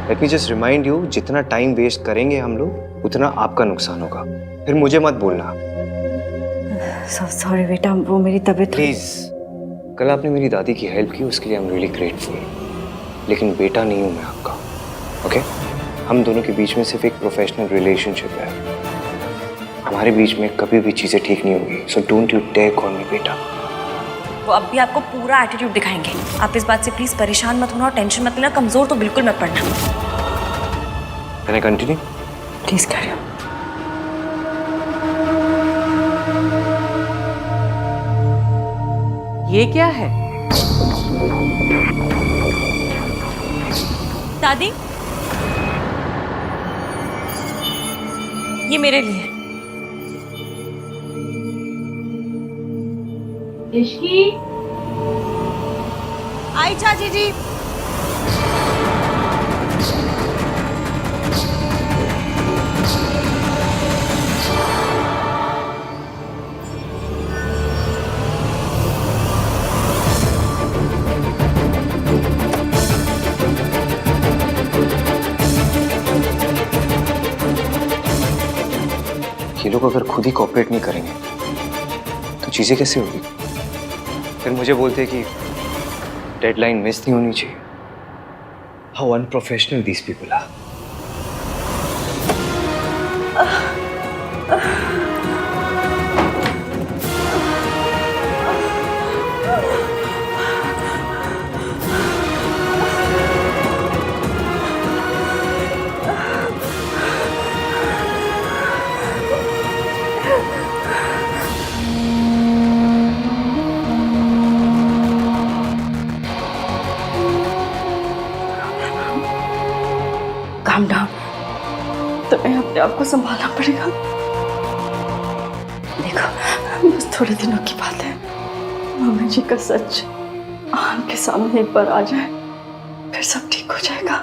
Let me just remind you, जितना टाइम वेस्ट करेंगे हम लोग उतना आपका नुकसान होगा। फिर मुझे मत बोलना। सॉरी बेटा, वो मेरी तबीयत। प्लीज, कल आपने मेरी दादी की हेल्प की, उसके लिए आई एम रियली ग्रेटफुल। लेकिन बेटा नहीं हूं मैं आपका, ओके? हम दोनों के बीच में सिर्फ एक प्रोफेशनल रिलेशनशिप है। हमारे बीच में कभी भी चीजें ठीक नहीं होगी। So don't you dare call me बेटा। वो अब भी आपको पूरा एटीट्यूड दिखाएंगे। आप इस बात से प्लीज परेशान मत होना और टेंशन मत लेना। कमजोर तो बिल्कुल मत पड़ना। Can I continue? प्लीज करियो। ये क्या है? दादी, ये मेरे लिए। इश्की, आई चाची जी। ये लोग अगर खुद ही कोऑपरेट नहीं करेंगे तो चीजें कैसे होगी? फिर मुझे बोलते कि डेडलाइन मिस नहीं होनी चाहिए। How unprofessional these people are. Calm down. तुम्हें अपने आप को संभालना पड़ेगा। देखो, बस थोड़े दिनों की बात है। मम्मी जी का सच आन के सामने एक बार आ जाए, फिर सब ठीक हो जाएगा।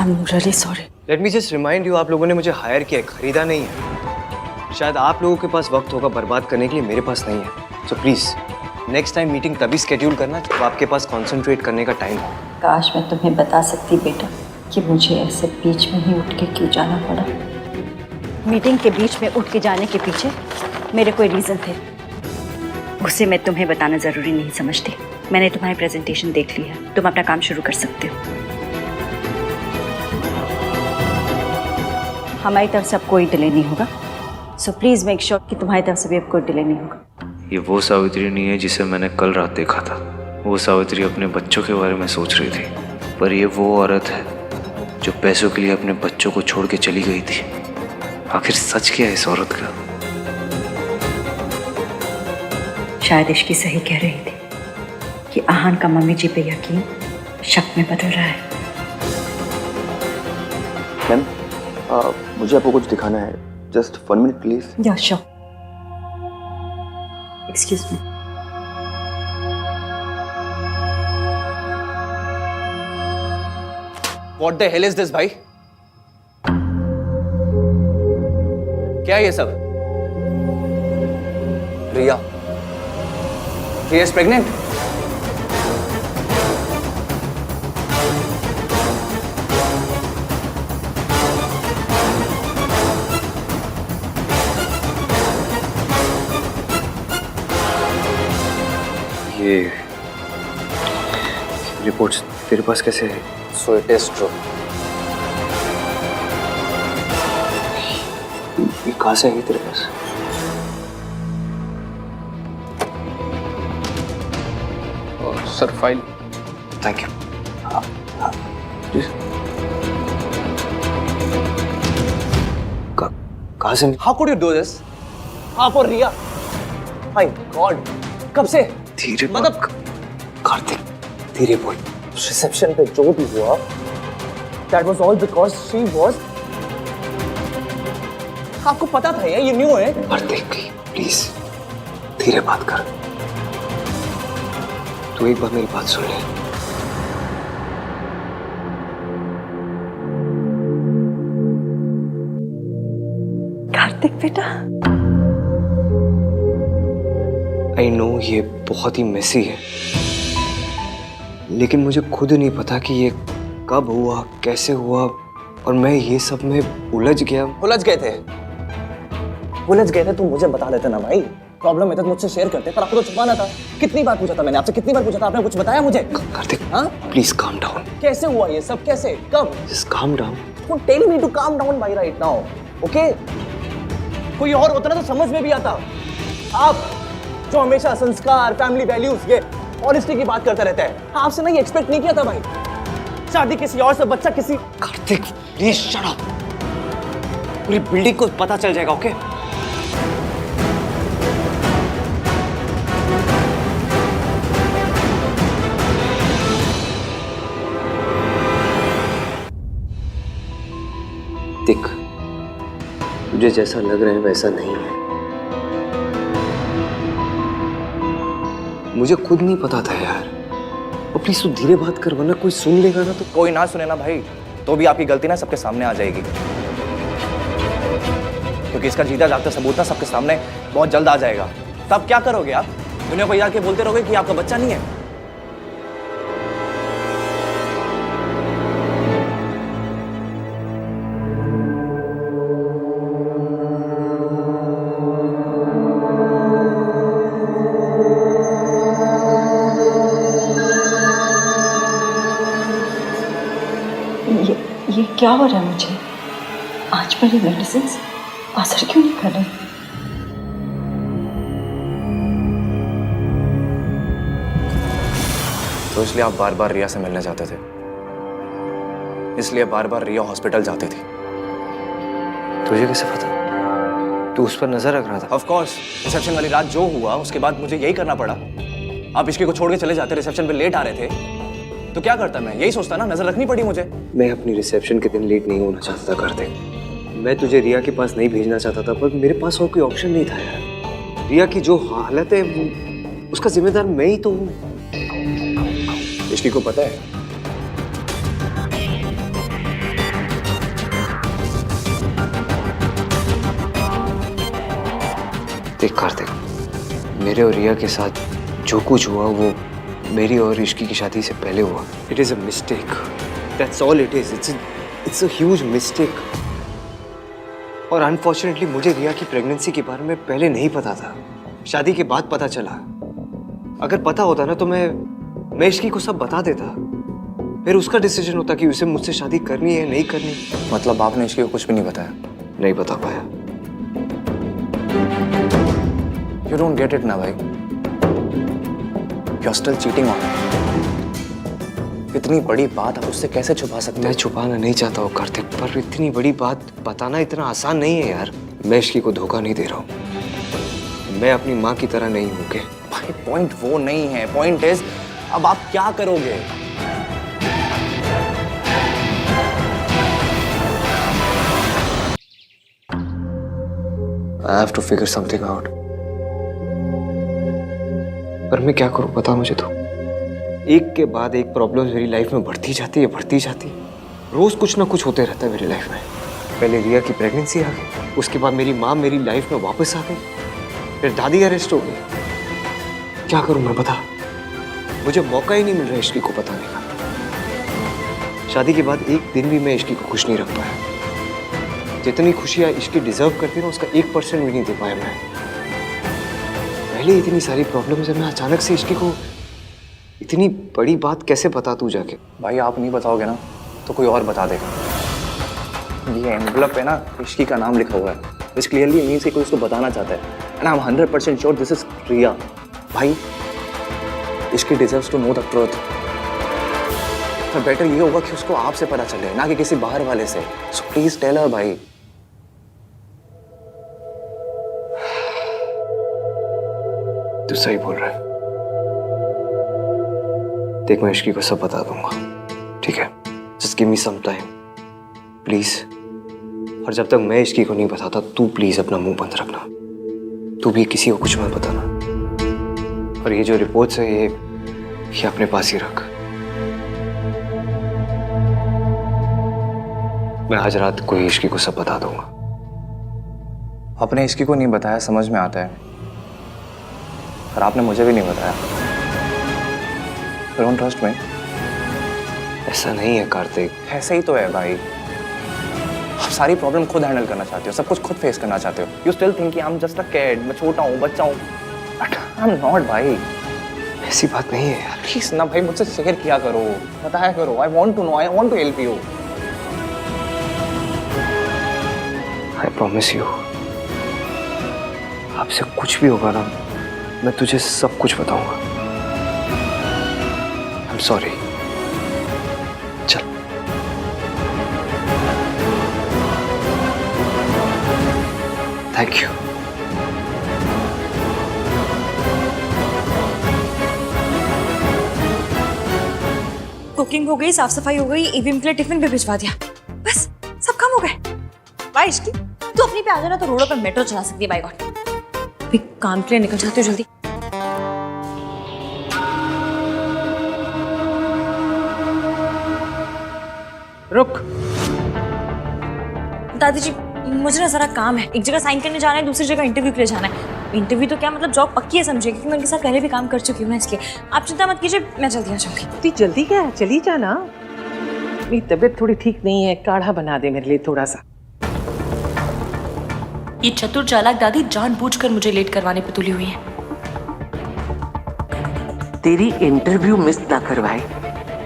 I am really sorry. Late me just remind you, आप लोगों ने मुझे हायर किया है, खरीदा नहीं है। शायद आप लोगों के पास वक्त होगा बर्बाद करने के लिए, मेरे पास नहीं है। So please next time meeting तभी स्केड्यूल करना जब आपके पास कॉन्सेंट्रेट करने का टाइम हो। काश मैं तुम्हें बता सकती बेटा कि मुझे ऐसे बीच में ही उठ के क्यों जाना पड़ा। मीटिंग के बीच में उठ के जाने के पीछे मेरे कोई रीज़न थे। उसे मैं तुम्हें बताना ज़रूरी नहीं समझती। मैंने तुम्हारी प्रेजेंटेशन देख ली है, तुम अपना काम शुरू कर सकते हो। हमारी तरफ से अब कोई डिले नहीं होगा। सो प्लीज़ मेक श्योर कि तुम्हारी तरफ से भी अब कोई डिले नहीं होगा। ये वो सावित्री नहीं है जिसे मैंने कल रात देखा था। वो सावित्री अपने बच्चों के बारे में सोच रही थी, पर ये वो औरत है जो पैसों के लिए अपने बच्चों को छोड़ के चली गई थी। आखिर सच क्या है इस औरत का? शायद इश्की सही कह रही थी कि आहान का मम्मी जी पे यकीन शक में बदल रहा है। मैम, मुझे आपको कुछ दिखाना है। Just 1 minute please. Yeah sure. Excuse me. What the hell is this, भाई? क्या है ये सब? Riya is pregnant? ये रिपोर्ट्स तेरे पास कैसे है? So it is true. ये कहाँ से आई तेरे पास? Sir file. Thank you. कहाँ से? How could you do this? आप और रिया, माय गॉड, कब से? धीरे मतलब कार्तिक, धीरे बोल। रिसेप्शन पे जो भी हुआ, that was all because she was। आपको पता था ये, you knew it। Kartik please धीरे बात कर। तू एक बार मेरी बात सुन ले। कार्तिक बेटा, आई नो ये बहुत ही मेसी है, लेकिन मुझे खुद नहीं पता कि ये कब हुआ, कैसे हुआ, और मैं ये सब में उलझ गया। उलझ गए थे? उलझ गए थे तो मुझे बता देते ना भाई। प्रॉब्लम है तो मुझसे शेयर करते, पर आपको तो छुपाना था। कितनी बार पूछा था मैंने आपसे, कितनी बार पूछा था, आपने कुछ बताया मुझे? कार्तिक हाँ? Please calm down. कैसे हुआ ये सब, कैसे, कब? Just calm down. Don't tell me to calm down by right now, okay? कोई और होता ना तो समझ में भी आता। आप जो हमेशा संस्कार, फैमिली वैल्यूज, ये ऑनेस्टी की बात करते रहते हैं, आपसे ना ये एक्सपेक्ट नहीं किया था भाई। शादी किसी और से, बच्चा किसी। Kartik please shut up. पूरी बिल्डिंग को पता चल जाएगा, ओके? देख, तुझे जैसा लग रहा है वैसा नहीं है। मुझे खुद नहीं पता था यार। और प्लीज तू धीरे बात कर, वरना कोई सुन लेगा ना तो। कोई ना सुने ना भाई, तो भी आपकी गलती ना सबके सामने आ जाएगी, क्योंकि इसका जीता जागता सबूत ना सबके सामने बहुत जल्द आ जाएगा। तब क्या करोगे आप? दुनिया को याद के बोलते रहोगे कि आपका बच्चा नहीं है। ये क्या हो रहा है मुझे? आज मेरी मेडिसिन असर क्यों नहीं कर रही? तो इसलिए आप बार बार रिया से मिलने जाते थे, इसलिए बार बार रिया हॉस्पिटल जाती थी। तुझे कैसे पता? तू उस पर नजर रख रहा था? ऑफ कोर्स, रिसेप्शन वाली रात जो हुआ उसके बाद मुझे यही करना पड़ा। आप इश्की को छोड़ के चले जाते, रिसेप्शन पे लेट आ रहे थे, तो क्या करता मैं? यही सोचता ना, नजर रखनी पड़ी मुझे। मैं अपनी रिसेप्शन के दिन लेट नहीं होना चाहता था कार्तिक। मैं तुझे रिया के पास नहीं भेजना चाहता था, पर मेरे पास और कोई ऑप्शन नहीं था यार। रिया की जो हालत है वो, उसका जिम्मेदार मैं ही तो हूँ। इश्की को पता है? देख कार्तिक, मेरे और रिया के साथ जो कुछ हुआ वो मेरी और इश्की की शादी से पहले हुआ। It is a mistake, that's all it is. It's a huge mistake. और अनफॉर्चुनेटली मुझे रिया की प्रेगनेंसी के बारे में पहले नहीं पता था, शादी के बाद पता चला। अगर पता होता ना तो मैं इश्की को सब बता देता, फिर उसका डिसीजन होता कि उसे मुझसे शादी करनी है नहीं करनी। मतलब आपने इश्की को कुछ भी नहीं बताया? नहीं बता पाया। You don't get it ना भाई। You're still cheating on her। इतनी बड़ी बात आप उससे कैसे छुपा सकते? मैं छुपाना नहीं चाहता हूँ कार्तिक, पर इतनी बड़ी बात बताना इतना आसान नहीं है यार। मैं इश्की को धोखा नहीं दे रहा हूँ। मैं अपनी माँ की तरह नहीं हूँ के। भाई पॉइंट वो नहीं है, पॉइंट इज अब आप क्या करोगे? I have to figure something out। पर मैं क्या करूं बता मुझे तो। एक के बाद एक प्रॉब्लम मेरी लाइफ में बढ़ती जाती है। रोज कुछ ना कुछ होते रहता है मेरी लाइफ में। पहले रिया की प्रेगनेंसी आ गई, उसके बाद मेरी माँ मेरी लाइफ में वापस आ गई, फिर दादी अरेस्ट हो गई। क्या करूं मैं बता? मुझे मौका ही नहीं मिल रहा इश्की को बताने का। शादी के बाद एक दिन भी मैं इश्की को खुश नहीं रख पाया। जितनी खुशियां इश्की डिजर्व करती ना, उसका 1% भी नहीं दे पाया मैं। पहले इतनी सारी प्रॉब्लम्स है, मैं अचानक से इश्की को इतनी बड़ी बात कैसे बता तू जाके? भाई आप नहीं बताओगे ना तो कोई और बता देगा। ये एनवलप है ना, इश्की का नाम लिखा हुआ है, विच क्लियरली मीन्स कि कोई उसको बताना चाहता है। And I am 100% sure this is Riya. भाई Ishki deserves to know the truth. पर बेटर ये होगा कि उसको आपसे पता चले, ना कि किसी बाहर वाले से। सो प्लीज टेल हर भाई। तू सही बोल रहा है। देख मैं इश्की को सब बता दूंगा, ठीक है? Just give me some time please. और जब तक मैं इश्की को नहीं बताता तू प्लीज अपना मुंह बंद रखना। तू भी किसी को कुछ मत बताना। और ये जो रिपोर्ट्स है ये अपने पास ही रख। मैं आज रात को इश्की को सब बता दूंगा। आपने इश्की को नहीं बताया समझ में आता है, पर आपने मुझे भी नहीं बताया। Don't trust me. ऐसा नहीं है कार्तिक। ऐसे ही तो है भाई। आप सारी प्रॉब्लम खुद हैंडल करना चाहते हो, सब कुछ खुद फेस करना चाहते हो। You still think I am just a kid, मैं छोटा हूँ, बच्चा हूँ। बट आई एम नॉट भाई। ऐसी बात नहीं है यार। प्लीज ना भाई, मुझसे शेयर किया करो, बताया करो। I want to know, I want to help you. I promise you, आपसे कुछ भी होगा ना मैं तुझे सब कुछ बताऊंगा। I am sorry. चल। Thank you. कुकिंग हो गई, साफ सफाई हो गई, ईवीएम के लिए टिफिन भी भिजवा दिया, बस सब काम हो गए। वाह इश्की, तू अपनी पे आ जाना तो रोडों पर मेट्रो चला सकती है। बाय गॉड, भी काम के लिए निकल जाती हो जल्दी। रुक। दादी जी मुझे ना जरा काम है, एक जगह साइन करने जाना है, दूसरी जगह इंटरव्यू के लिए जाना है। इंटरव्यू तो क्या मतलब जॉब पक्की है समझिए, क्योंकि मैं उनके साथ पहले भी काम कर चुकी हूँ ना, इसलिए आप चिंता मत कीजिए, मैं जल्दी आ जाऊंगी। इतनी जल्दी क्या है, चली जाना। मेरी तबीयत थोड़ी ठीक नहीं है, काढ़ा बना दे मेरे लिए थोड़ा सा। ये चतुर चालाक दादी जानबूझकर मुझे लेट करवाने पे तुली हुई है। तेरी इंटरव्यू मिस ना करवाए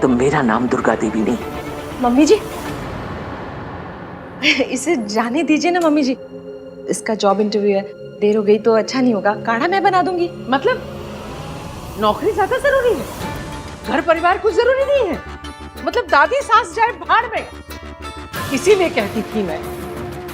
तो मेरा नाम दुर्गा देवी नहीं। मम्मी जी इसे जाने दीजिए ना मम्मी जी, इसका जॉब इंटरव्यू है, देर हो गई तो अच्छा नहीं होगा। काढ़ा मैं बना दूंगी। मतलब नौकरी ज्यादा जरूरी है, घर परिवार कुछ जरूरी नहीं है? मतलब दादी सास जाए भाड़ में। इसीलिए कहती थी मैं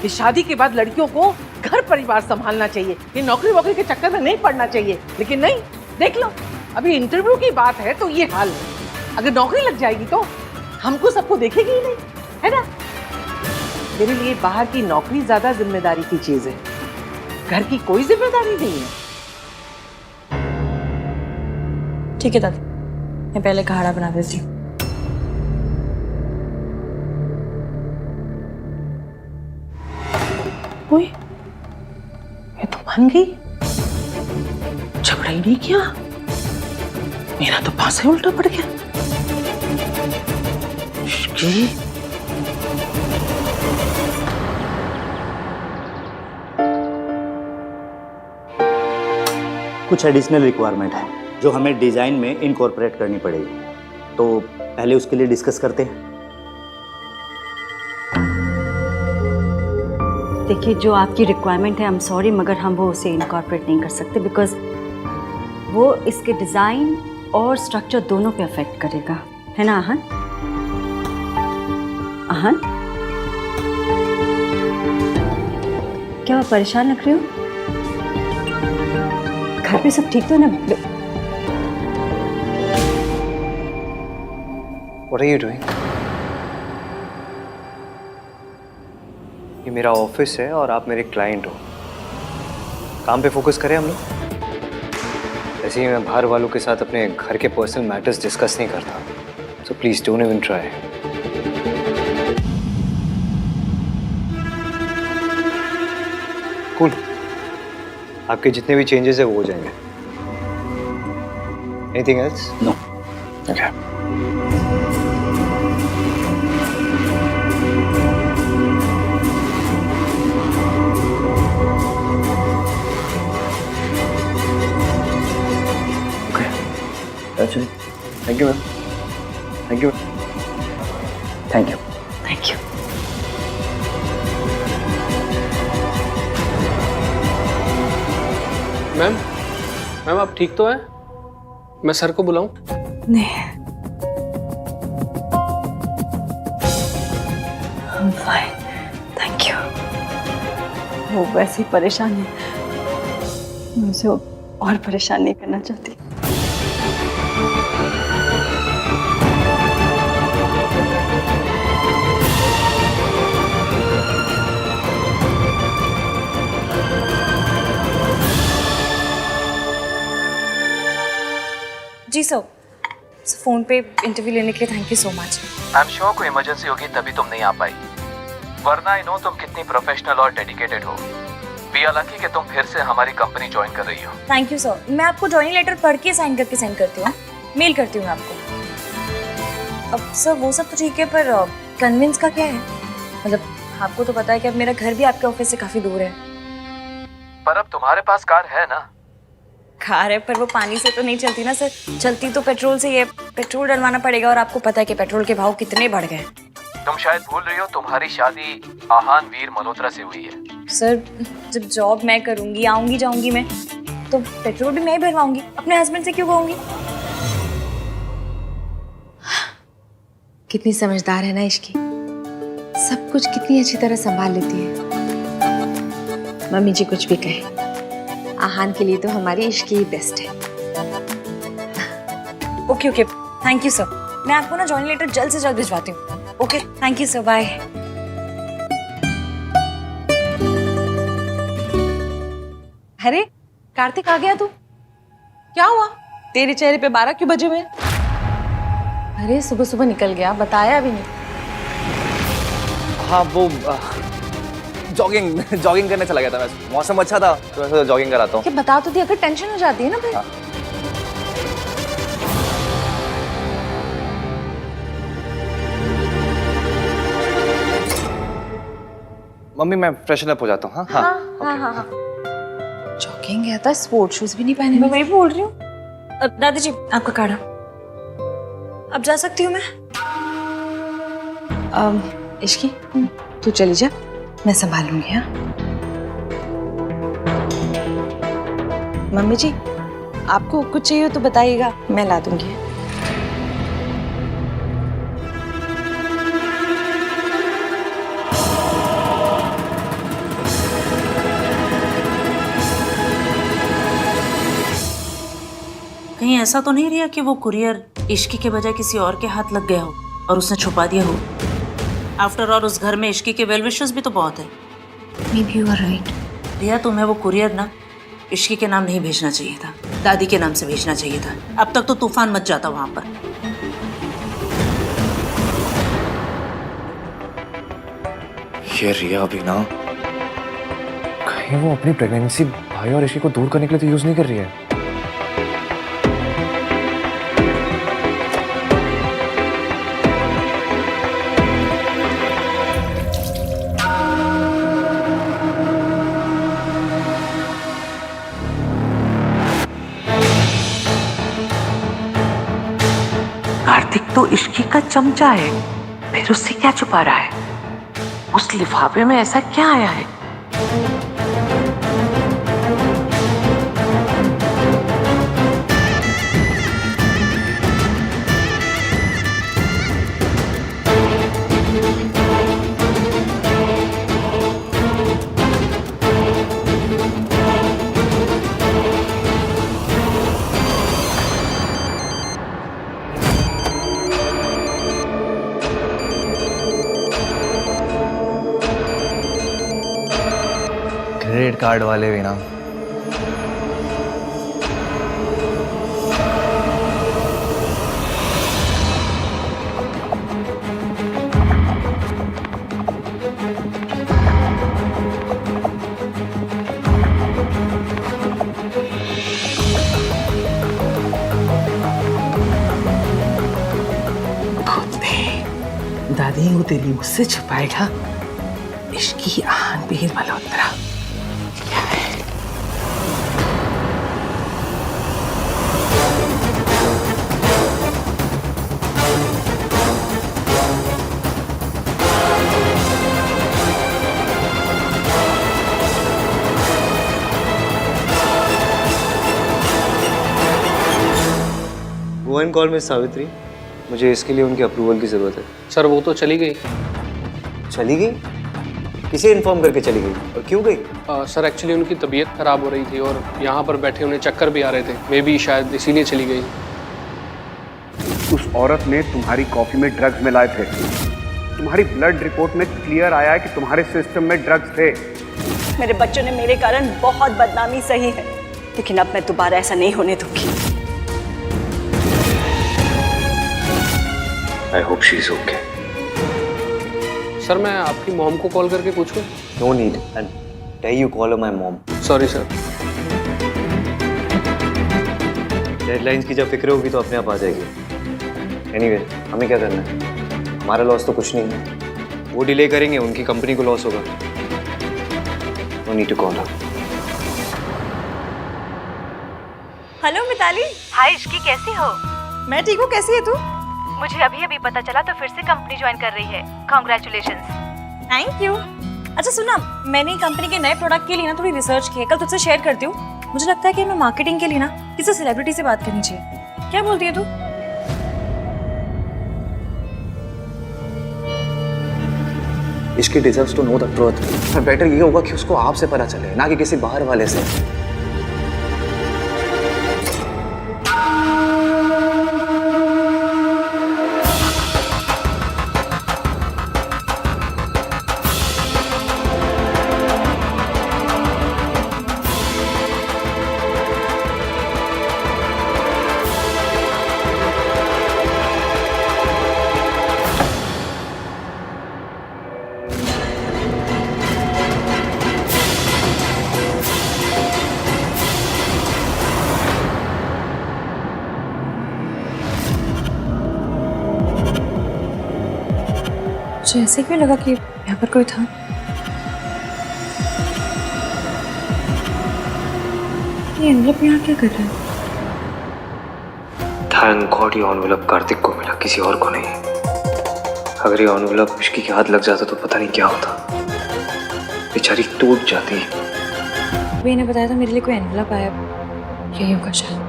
कि शादी के बाद लड़कियों को घर परिवार संभालना चाहिए, ये नौकरी वोकरी के चक्कर में नहीं पड़ना चाहिए। लेकिन नहीं, देख लो अभी इंटरव्यू की बात है तो ये हाल है। अगर नौकरी लग जाएगी तो हमको सबको देखेगी ही नहीं, है ना? मेरे लिए बाहर की नौकरी ज्यादा जिम्मेदारी की चीज है, घर की कोई जिम्मेदारी नहीं है। ठीक है दादी, मैं पहले काढ़ा बना देती हूँ। ओए, ये तो मान गई, झगड़ा ही नहीं किया। मेरा तो पास ही उल्टा पड़ गया। इश्की। कुछ एडिशनल रिक्वायरमेंट है जो हमें डिजाइन में इनकॉर्पोरेट करनी पड़ेगी, तो पहले उसके लिए डिस्कस करते हैं। देखिए, जो आपकी रिक्वायरमेंट है, आई एम सॉरी मगर हम वो उसे इनकॉर्पोरेट नहीं कर सकते, बिकॉज वो इसके डिज़ाइन और स्ट्रक्चर दोनों पे अफेक्ट करेगा, है ना आहन? आहन, क्या आप परेशान लग रहे हो? घर पे सब ठीक तो है ना? What are you doing? ये मेरा ऑफिस है और आप मेरे क्लाइंट हो। काम पे फोकस करें हम लोग। ऐसे ही मैं बाहर वालों के साथ अपने घर के पर्सनल मैटर्स डिस्कस नहीं करता, so please don't even try. Cool, आपके जितने भी चेंजेस है वो हो जाएंगे। Anything else? No. Okay. That's it. Thank you ma'am, thank you. Thank you. Thank you. Ma'am, ma'am आप ठीक तो हैं? मैं सर को बुलाऊं? नहीं, फाइन, थैंक यू। वो वैसे ही परेशान है, मैं उसे और परेशान नहीं करना चाहती। जी सर, फोन पे इंटरव्यू लेने के लिए thank you so much. I am sure कोई इमरजेंसी होगी तभी तुम नहीं आ पाई, वरना आई नो तुम कितनी प्रोफेशनल और डेडिकेटेड हो। वी आर लकी कि तुम फिर से हमारी कंपनी ज्वाइन कर रही हो। थैंक यू सर, मैं आपको ज्वाइनिंग लेटर पढ़ के साइन करके सेंड करती हूँ, मेल करती हूँ मैं आपको। अब सर वो सब तो ठीक है, पर कन्विंस का क्या है? मतलब आपको तो पता है कि अब मेरा घर भी आपके ऑफिस से काफी दूर है। पर अब तुम्हारे पास कार है ना? कार है, पर वो पानी से तो नहीं चलती ना सर, चलती तो पेट्रोल से ही है। पेट्रोल डलवाना पड़ेगा और आपको पता है कि पेट्रोल के भाव कितने बढ़ गए। तुम शायद भूल रही हो तुम्हारी शादी आहान वीर मल्होत्रा से हुई है। सर जब जॉब मैं करूंगी, आऊंगी जाऊंगी मैं, तो पेट्रोल भी मैं ही भरवाऊंगी, अपने हस्बैंड से क्यों कहूंगी? कितनी समझदार है ना इश्की, सब कुछ कितनी अच्छी तरह संभाल लेती है। मम्मी जी कुछ भी कहे, आहान के लिए तो हमारी इश्की ही बेस्ट है। Okay okay, thank you sir. मैं आपको ना ज्वाइनिंग लेटर जल्द से जल्द भिजवाती हूँ। Okay, thank you sir, bye. अरे कार्तिक आ गया तू? क्या हुआ? तेरे चेहरे पे 12 क्यों बजे हुए? अरे सुबह सुबह निकल गया, बताया भी नहीं। हाँ वो जॉगिंग करने चला गया था मैं, मौसम अच्छा था तो मैं जॉगिंग कराता हूँ। क्या बता तो दिया, अगर टेंशन हो जाती है ना भाई। मम्मी मैं फ्रेशन अप हो जाता हूँ। हाँ हाँ। जॉगिंग गया था, स्पोर्ट शूज भी नहीं पहने। मैं वही बोल रही हूँ। दादी जी आपका काढ़ा, अब जा सकती हूँ मैं? इश्की तू चली जा, मैं संभाल लूंगी। हाँ मम्मी जी, आपको कुछ चाहिए हो तो बताइएगा, मैं ला दूंगी। कहीं ऐसा तो नहीं रिया कि वो कुरियर इश्की के बजाय किसी और के हाथ लग गया हो और उसने छुपा दिया हो? आफ्टर ऑल उस घर में इश्की के वेल विशर्स भी तो बहुत है। Maybe you are right. रिया तुम्हें वो कुरियर ना इश्की के नाम नहीं भेजना चाहिए था, दादी के नाम से भेजना चाहिए था। अब तक तो तूफान मच जाता वहां पर। ये रिया भी ना, कहीं वो अपनी प्रेगनेंसी भाई और इश्की को दूर करने के लिए तो यूज नहीं कर रही है। कार्तिक तो इश्की का चमचा है, फिर उससे क्या छुपा रहा है? उस लिफाफे में ऐसा क्या आया है? क्रेडिट कार्ड वाले भी ना। दादी वो तेरी मुझसे छुपाएगा? इश्की आहान वीर मल्होत्रा क्या है? Go and call miss Savitri. मुझे इसके लिए उनके अप्रूवल की ज़रूरत है। सर वो तो चली गई। चली गई? किसे इन्फॉर्म करके चली गई और क्यों गई? सर एक्चुअली उनकी तबीयत खराब हो रही थी और यहाँ पर बैठे उन्हें चक्कर भी आ रहे थे, मे बी शायद इसीलिए चली गई। उस औरत ने तुम्हारी कॉफी में ड्रग्स मिलाए थे। तुम्हारी ब्लड रिपोर्ट में क्लियर आया है कि तुम्हारे सिस्टम में ड्रग्स थे। मेरे बच्चों ने मेरे कारण बहुत बदनामी सही है, लेकिन अब मैं दोबारा ऐसा नहीं होने दूंगी। I hope she is okay. Sir मैं आपकी मॉम को कॉल करके पूछूं? No need, and tell you call my mom. Sorry sir. Deadlines की जब फिक्र होगी तो अपने आप आ जाएगी। एनीवे, हमें क्या करना है? हमारा लॉस तो कुछ नहीं है। वो डिले करेंगे, उनकी कंपनी को लॉस होगा। No need to call her. Hello Mitali. Hi Ishki, कैसी हो? मैं ठीक हूँ, कैसी है तू? मुझे अभी अभी पता चला तो फिर से कंपनी ज्वाइन कर रही है। कांग्रेचुलेशंस। Thank you. अच्छा सुना, मैंने कंपनी के नए प्रोडक्ट के लिए ना थोड़ी रिसर्च की है, कल तुझसे शेयर करती हूँ। मुझे लगता है कि हमें मार्केटिंग के लिए ना किसी सेलिब्रिटी से बात करनी चाहिए। क्या बोलती है तू? Ishki deserves to know the truth. पर बेटर ये होगा कि उसको आपसे पता चले, ना कि किसी बाहर वाले से। मुझे ऐसे क्यों लगा कि यहाँ पर कोई था? ये एनवलप यहाँ क्या कर रहा है? थैंक गॉड ये एनवलप कार्तिक को मिला, किसी और को नहीं। अगर ये एनवलप इश्की के हाथ लग जाता तो पता नहीं क्या होता। बेचारी टूट जाती। अभी ने बताया था मेरे लिए कोई एनवलप आया, यही होगा शायद।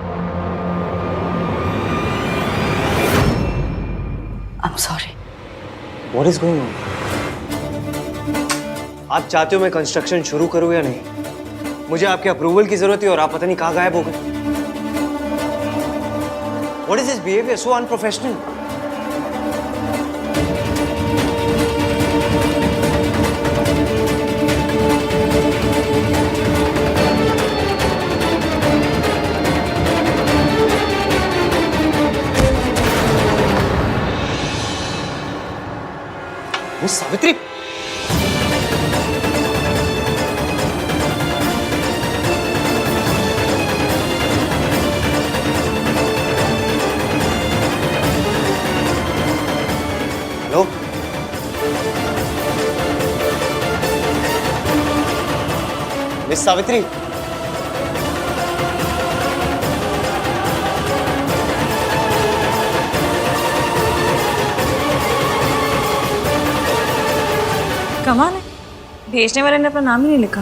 I'm sorry. What is going on? आप चाहते हो मैं कंस्ट्रक्शन शुरू करूं या नहीं? मुझे आपके अप्रूवल की जरूरत है और आप पता नहीं कहाँ गायब हो गए। What is this behavior? So unprofessional. Miss Savitri, hello, miss Savitri, कमाल है, भेजने वाले ने अपना नाम ही नहीं लिखा।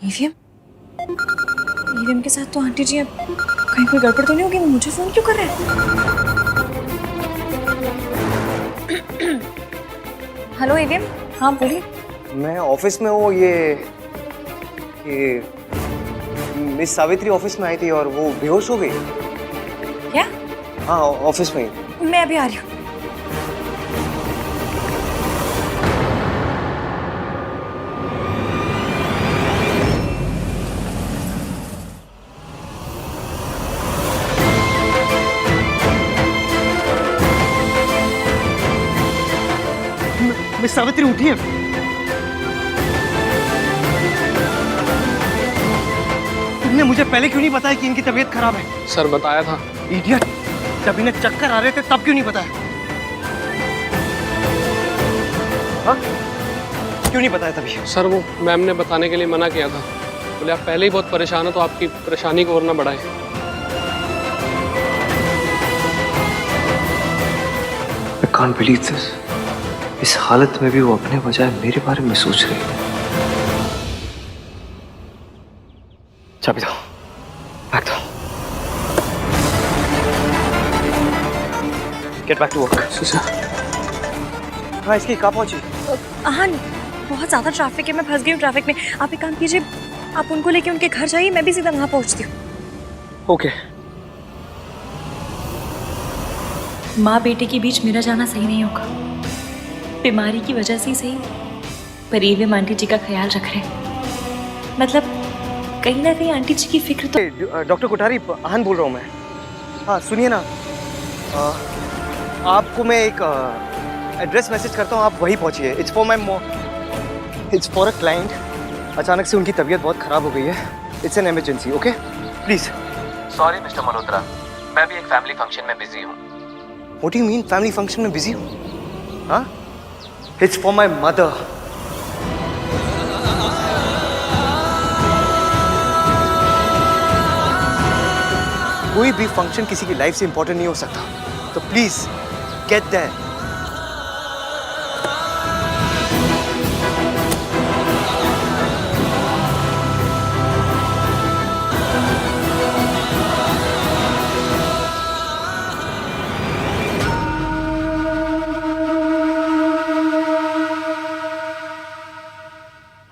ईवीएम? ईवीएम के साथ तो आंटी जी अब कहीं कोई गड़बड़ तो नहीं होगी? मुझे फोन क्यों कर रहे हैं? Hello EVM. हाँ बोलिए। मैं ऑफिस में हूँ। ये मिस सावित्री ऑफिस में आई थी और वो बेहोश हो गई। क्या? हाँ ऑफिस में ही। मैं अभी आ रही हूँ। मिस सावित्री उठिए। तुमने मुझे पहले क्यों नहीं बताया कि इनकी तबीयत खराब है? सर बताया था। इडियट, जब इन्हें चक्कर आ रहे थे तब क्यों नहीं बताया? हाँ? क्यों नहीं बताया तभी? सर वो मैम ने बताने के लिए मना किया था, बोले आप पहले ही बहुत परेशान हो तो आपकी परेशानी को और ना बढ़ाएं। I can't believe this. इस हालत में भी वो अपने बजाय मेरे बारे में सोच रही है। चाबी दो, बैग दो। Get back to work. हाँ, इसकी कहाँ पहुंची? आहान, बहुत ज़्यादा ट्रैफिक है, मैं फंस गई हूँ ट्रैफिक में। आप एक काम कीजिए, आप उनको लेके उनके घर जाइए, मैं भी सीधा वहाँ पहुँचती हूँ। ओके। माँ बेटे के बीच मेरा जाना सही नहीं होगा। बीमारी की वजह से ही सही, पर ये भी आंटी जी का ख्याल रख रहे हैं। मतलब कहीं ना कहीं आंटी जी की फिक्र तो। डॉक्टर कोठारी, आहान बोल रहा हूँ मैं। हाँ सुनिए ना, आपको मैं एक एड्रेस मैसेज करता हूँ, आप वहीं पहुँचिए। It's for my it's for a client. अचानक से उनकी तबीयत बहुत ख़राब हो गई है। It's an emergency, okay please. Sorry mister Malhotra, मैं भी एक फैमिली फंक्शन में बिजी हूँ। What do you mean family function में बिजी हूँ? हाँ, इट्स फॉर माई मदर। कोई भी फंक्शन किसी की लाइफ से इंपॉर्टेंट नहीं हो सकता, तो प्लीज गेट दैट।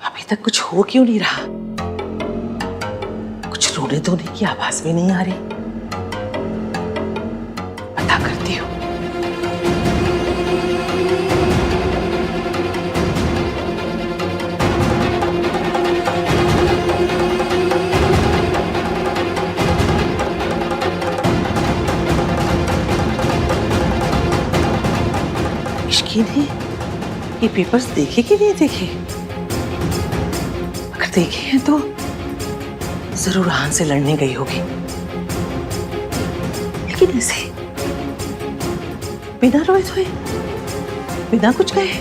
अभी तक कुछ हो क्यों नहीं रहा? कुछ रोने धोने की आवाज भी नहीं आ रही। पता करती हूँ। इश्की ने ये पेपर्स देखे कि नहीं देखे? अगर देखे हैं तो जरूर आहान से लड़ने गई होगी, लेकिन ऐसे बिना रोए धोए, बिना कुछ कहे?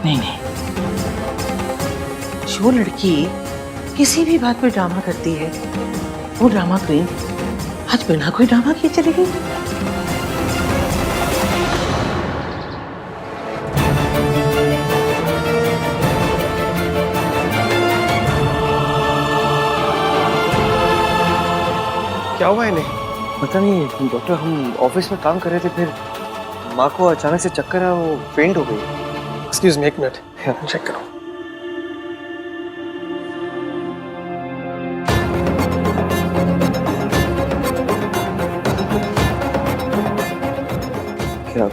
नहीं नहीं, जो लड़की किसी भी बात पे ड्रामा करती है वो ड्रामा क्वीन आज बिना कोई ड्रामा किए चली गई। क्या हुआ इन्हें? पता नहीं डॉक्टर, हम ऑफिस में काम कर रहे थे, फिर माँ को अचानक से चक्कर आया, वो फेंट हो गई। एक्सक्यूज मी, एक मिनट चेक करो। क्या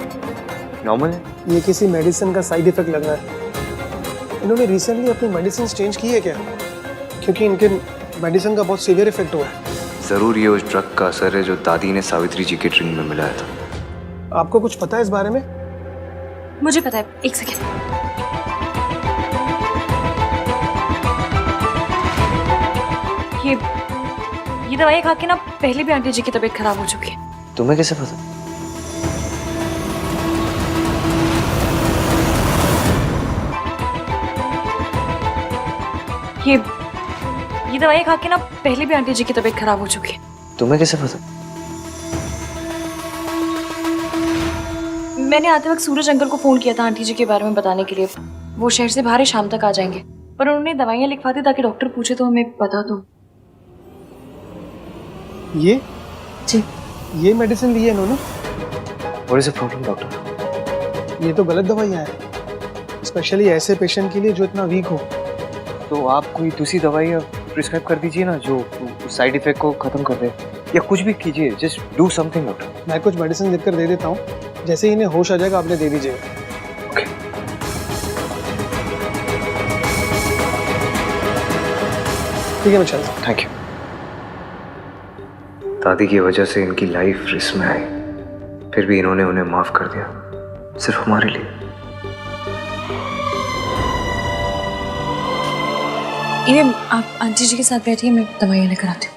नॉर्मल है? ये किसी मेडिसिन का साइड इफेक्ट लग रहा है। इन्होंने रिसेंटली अपनी मेडिसिन चेंज की है क्या? क्योंकि इनके मेडिसिन का बहुत सीवियर इफेक्ट हुआ है। जरूर ये उस ड्रग का असर है जो दादी ने सावित्री जी के ड्रिंक में मिलाया था। आपको कुछ पता है इस बारे में? मुझे पता है, एक सेकेंड। ये दवाई खा के ना पहले भी आंटी जी की तबीयत खराब हो चुकी है। तुम्हें कैसे पता? ये दवाई खा के ना पहले भी आंटी जी की तबीयत खराब हो चुकी है। तुम्हें कैसे पता? मैंने आते वक्त सूरज अंकल को फोन किया था आंटी जी के बारे में बताने के लिए। वो शहर से बाहर ही शाम तक आ जाएंगे, पर उन्होंने दवाइयाँ लिखवा दी ताकि डॉक्टर पूछे तो हमें बता दो। ये जी, ये मेडिसिन ली है इन्होंने? What is the problem, doctor? ये तो गलत दवाइयाँ हैं, स्पेशली ऐसे पेशेंट के लिए जो इतना वीक हो। तो आप कोई दूसरी दवाई प्रिस्क्राइब कर दीजिए ना, जो साइड इफेक्ट को खत्म कर दे, या कुछ भी कीजिए। Just do something doctor. मैं कुछ मेडिसिन लिखकर दे देता हूँ, जैसे ही इन्हें होश आ जाएगा आपने दे दीजिएगा। ठीक है, मैं चलता हूँ। Thank you. दादी की वजह से इनकी लाइफ रिस्क में आई, फिर भी इन्होंने उन्हें माफ कर दिया, सिर्फ हमारे लिए। इन्हें आप आंटी जी के साथ बैठिए, मैं दवाइयाँ लेकर आती हूँ।